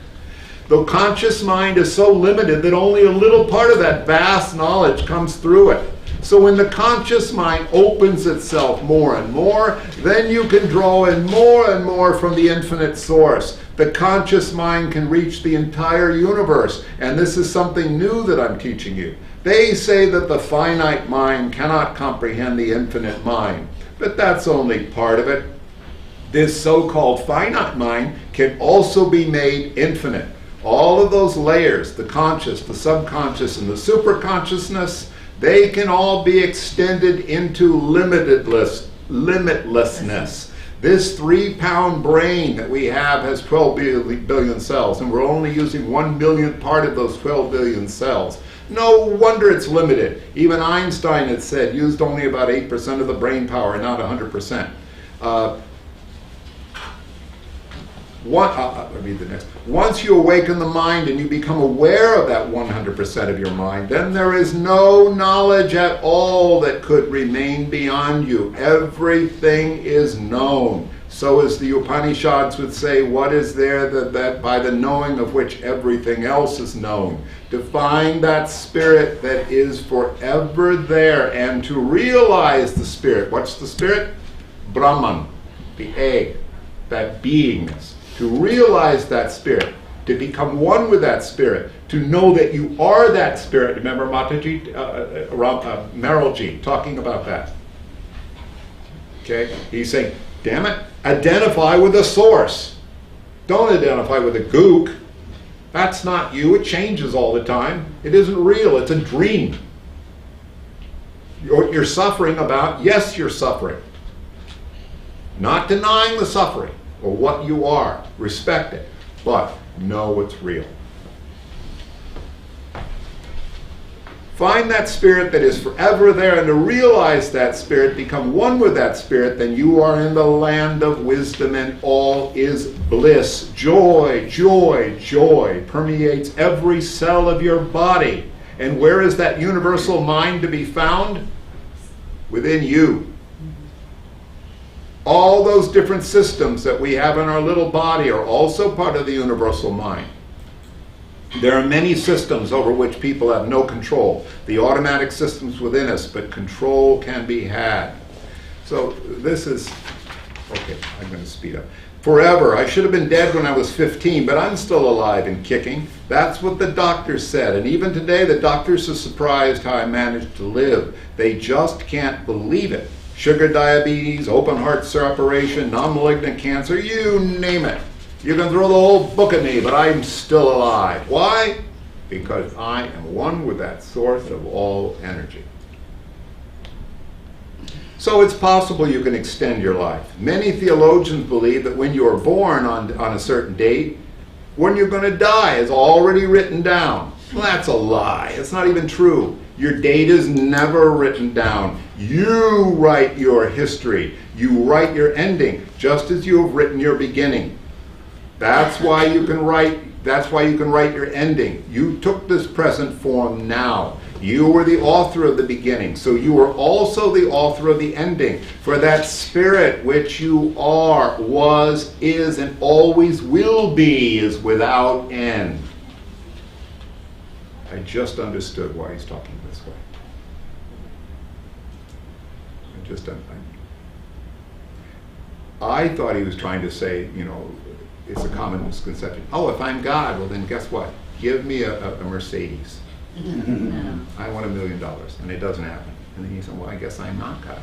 The conscious mind is so limited that only a little part of that vast knowledge comes through it. So when the conscious mind opens itself more and more, then you can draw in more and more from the infinite source. The conscious mind can reach the entire universe. And this is something new that I'm teaching you. They say that the finite mind cannot comprehend the infinite mind. But that's only part of it. This so-called finite mind can also be made infinite. All of those layers, the conscious, the subconscious, and the superconsciousness, they can all be extended into limitlessness. This 3-pound brain that we have has 12 billion cells, and we're only using 1/1,000,000th part of those 12 billion cells. No wonder it's limited. Even Einstein had said used only about 8% of the brain power, not 100%. Read the next. Once you awaken the mind and you become aware of that 100% of your mind, then there is no knowledge at all that could remain beyond you. Everything is known. So as the Upanishads would say, what is there that by the knowing of which everything else is known? To find that spirit that is forever there and to realize the spirit. What's the spirit? Brahman, the egg, that beingness. To realize that spirit, to become one with that spirit, to know that you are that spirit. Remember Mataji, Merrillji talking about that. Okay? He's saying, damn it, identify with the source. Don't identify with the gook. That's not you. It changes all the time. It isn't real. It's a dream. You're suffering about, yes, you're suffering. Not denying the suffering or what you are. Respect it. But know it's real. Find that spirit that is forever there, and to realize that spirit, become one with that spirit, then you are in the land of wisdom and all is bliss. Joy, joy, joy permeates every cell of your body. And where is that universal mind to be found? Within you. All those different systems that we have in our little body are also part of the universal mind. There are many systems over which people have no control. The automatic systems within us, but control can be had. So this is, okay, I'm going to speed up. Forever. I should have been dead when I was 15, but I'm still alive and kicking. That's what the doctors said. And even today, the doctors are surprised how I managed to live. They just can't believe it. Sugar diabetes, open heart operation, non-malignant cancer, you name it. You can throw the whole book at me, but I'm still alive. Why? Because I am one with that source of all energy. So it's possible you can extend your life. Many theologians believe that when you are born on a certain date, when you're going to die is already written down. Well, that's a lie. It's not even true. Your date is never written down. You write your history. You write your ending, just as you have written your beginning. That's why you can write. That's why you can write your ending. You took this present form now. You were the author of the beginning, so you are also the author of the ending. For that spirit which you are, was, is, and always will be is without end. I just understood why he's talking this way. I thought he was trying to say, you know, it's a common misconception. Oh, if I'm God, well then guess what? Give me a Mercedes. I want $1 million, and it doesn't happen. And then he said, well, I guess I'm not God.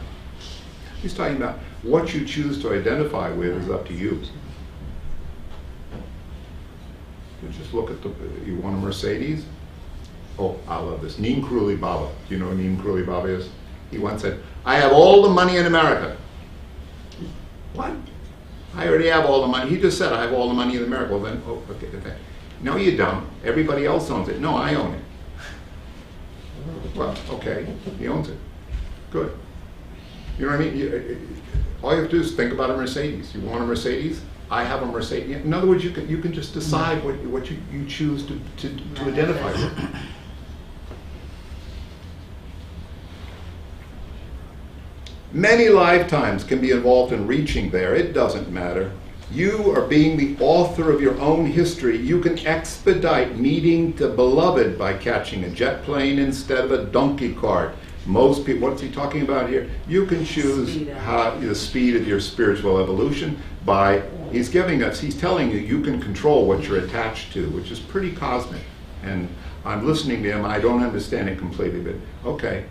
He's talking about what you choose to identify with is up to you. You just look at you want a Mercedes? Oh, I love this. Neem Karoli Baba. Do you know who Neem Karoli Baba is? He once said, I have all the money in America. What? I already have all the money. He just said, I have all the money in America. Well then, oh, okay. No, you don't. Everybody else owns it. No, I own it. Well, okay, he owns it. Good. You know what I mean? All you have to do is think about a Mercedes. You want a Mercedes? I have a Mercedes. In other words, you can just decide what you choose to identify with. Many lifetimes can be involved in reaching there. It doesn't matter. You are being the author of your own history. You can expedite meeting the beloved by catching a jet plane instead of a donkey cart. Most people, what's he talking about here? You can choose the speed of your spiritual evolution by, he's telling you, you can control what you're attached to, which is pretty cosmic. And I'm listening to him, I don't understand it completely, but okay.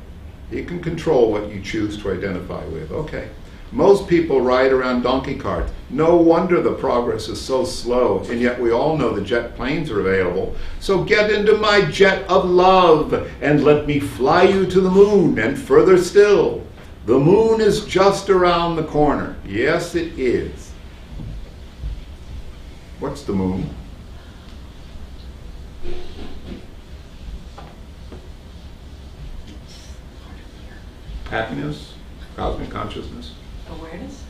You can control what you choose to identify with, okay. Most people ride around donkey carts. No wonder the progress is so slow, and yet we all know the jet planes are available. So get into my jet of love, and let me fly you to the moon, and further still. The moon is just around the corner. Yes, it is. What's the moon? Happiness, cosmic consciousness. Awareness?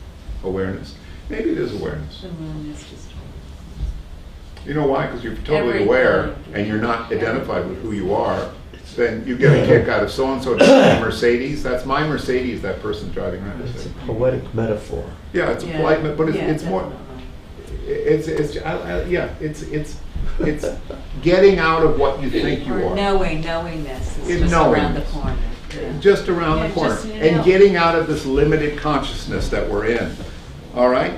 Awareness. Maybe it is awareness. The moon is just... You know why? Because you're totally aware and you're not identified with who you are. Then you get a kick out of so-and-so driving a Mercedes. That's my Mercedes that person's driving around. It's a poetic metaphor. Yeah, it's a polite, but it's more. It's getting out of what you think you are. Knowingness is just around the corner. Yeah. Just around the corner. And getting out of this limited consciousness that we're in. All right?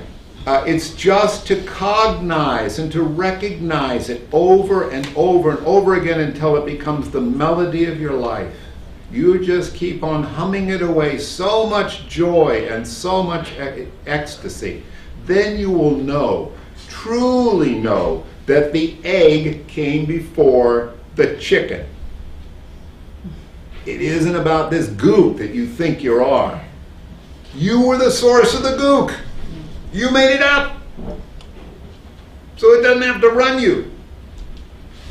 It's just to cognize and to recognize it over and over and over again until it becomes the melody of your life. You just keep on humming it away. So much joy and so much ecstasy. Then you will know, truly know, that the egg came before the chicken. It isn't about this gook that you think you are. You were the source of the gook. You made it up. So it doesn't have to run you.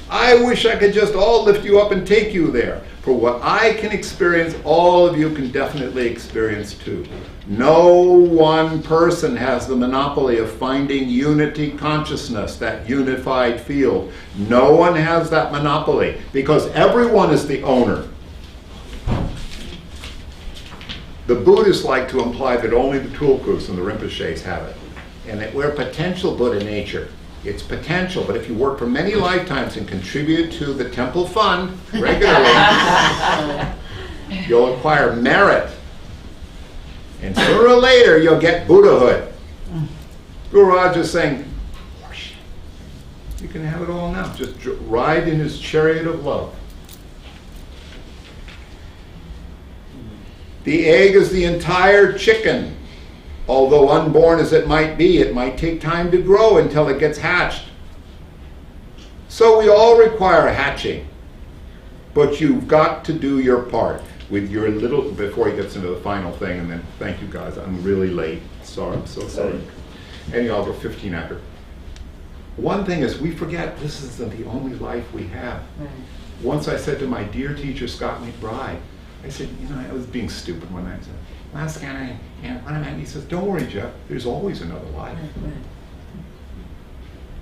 I wish I could just all lift you up and take you there. For what I can experience, all of you can definitely experience too. No one person has the monopoly of finding unity consciousness, that unified field. No one has that monopoly because everyone is the owner. The Buddhists like to imply that only the Tulkus and the Rinpoches have it, and that we're potential Buddha nature. It's potential, but if you work for many lifetimes and contribute to the temple fund regularly, you'll acquire merit. And sooner or later, you'll get Buddhahood. Guru Raj is saying, you can have it all now. Just ride in his chariot of love. The egg is the entire chicken. Although unborn as it might take time to grow until it gets hatched. So we all require hatching. But you've got to do your part with your little, before he gets into the final thing, and then thank you guys, I'm really late. Sorry, I'm so sorry. Anyhow, I'll go 15 after. One thing is, we forget this isn't the only life we have. Right. Once I said to my dear teacher, Scott McBride, I said, you know, I was being stupid when I said, last guy, he says, don't worry, Jeff, there's always another life. Right.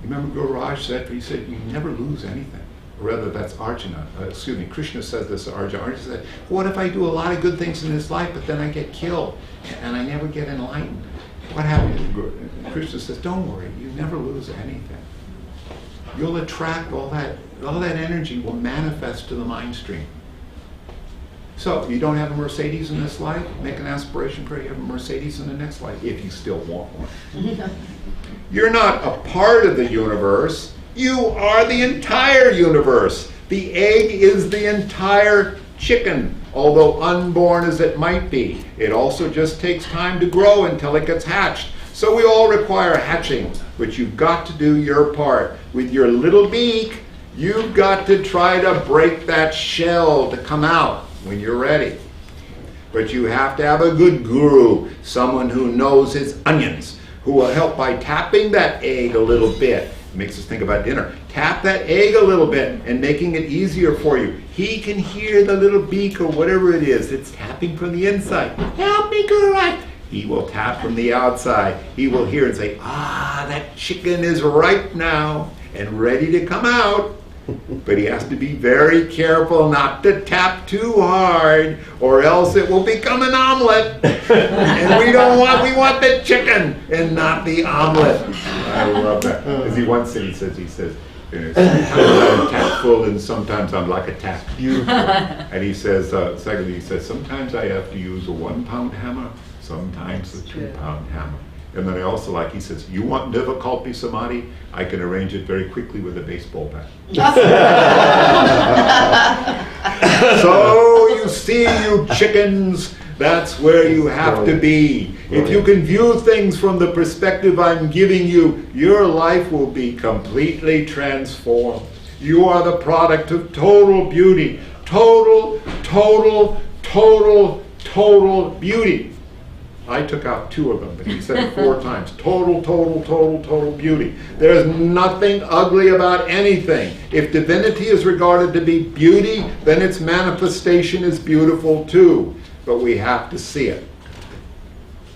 Remember Guru Raj said, he said, you never lose anything. rather that's Arjuna, excuse me, Krishna says this to Arjuna. Arjuna said, what if I do a lot of good things in this life, but then I get killed and I never get enlightened? What happens? Krishna says, don't worry, you never lose anything. You'll attract all that energy will manifest to the mind stream. So, you don't have a Mercedes in this life? Make an aspiration for you have a Mercedes in the next life, if you still want one. You're not a part of the universe. You are the entire universe. The egg is the entire chicken, although unborn as it might be. It also just takes time to grow until it gets hatched. So we all require hatching, but you've got to do your part. With your little beak, you've got to try to break that shell to come out when you're ready. But you have to have a good guru, someone who knows his onions, who will help by tapping that egg a little bit. It makes us think about dinner. Tap that egg a little bit and making it easier for you. He can hear the little beak or whatever it is. It's tapping from the inside. Help me, guru. He will tap from the outside. He will hear and say, that chicken is ripe now and ready to come out. But he has to be very careful not to tap too hard, or else it will become an omelet. And we want the chicken and not the omelet. I love that. As he once said, he says, sometimes I'm tactful and sometimes I'm like a tack. Beautiful. And he says, secondly, he says, sometimes I have to use a 1-pound hammer, sometimes a 2-pound hammer. And then I also like, he says, you want difficulty samadhi? I can arrange it very quickly with a baseball bat. So you see, you chickens, that's where you have to be. If you can view things from the perspective I'm giving you, your life will be completely transformed. You are the product of total beauty. Total beauty. I took out 2 of them, but he said it 4 times. Total beauty. There's nothing ugly about anything. If divinity is regarded to be beauty, then its manifestation is beautiful too. But we have to see it.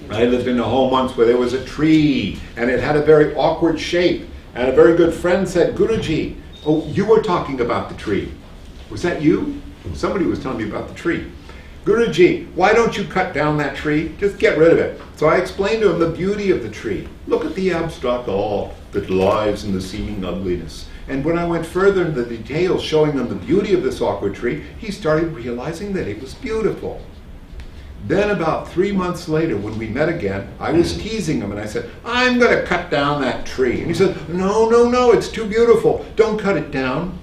I lived in a home once where there was a tree, and it had a very awkward shape. And a very good friend said, Guruji, oh, you were talking about the tree. Was that you? Somebody was telling me about the tree. Guruji, why don't you cut down that tree? Just get rid of it. So I explained to him the beauty of the tree. Look at the abstract art that lies in the seeming ugliness. And when I went further into the details showing him the beauty of this awkward tree, he started realizing that it was beautiful. Then about 3 months later, when we met again, I was teasing him and I said, I'm going to cut down that tree. And he said, no, it's too beautiful. Don't cut it down.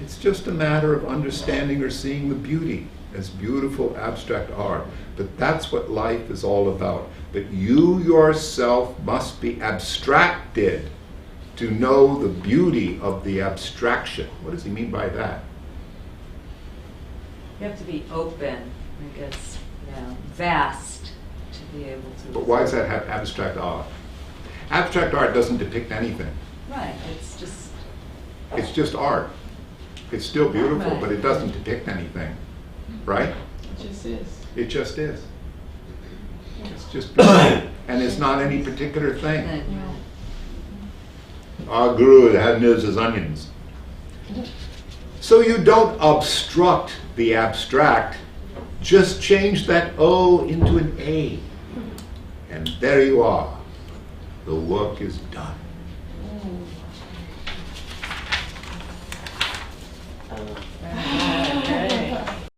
It's just a matter of understanding or seeing the beauty as beautiful abstract art. But that's what life is all about. But you yourself must be abstracted to know the beauty of the abstraction. What does he mean by that? You have to be open, I guess, vast to be able to. But why does that have abstract art? Abstract art doesn't depict anything. Right, it's just art. It's still beautiful, right. But it doesn't depict anything. Right? It just is. It just is. It's just beautiful. And it's not any particular thing. Our guru had knows his onions. So you don't obstruct the abstract, just change that O into an A. And there you are. The work is done.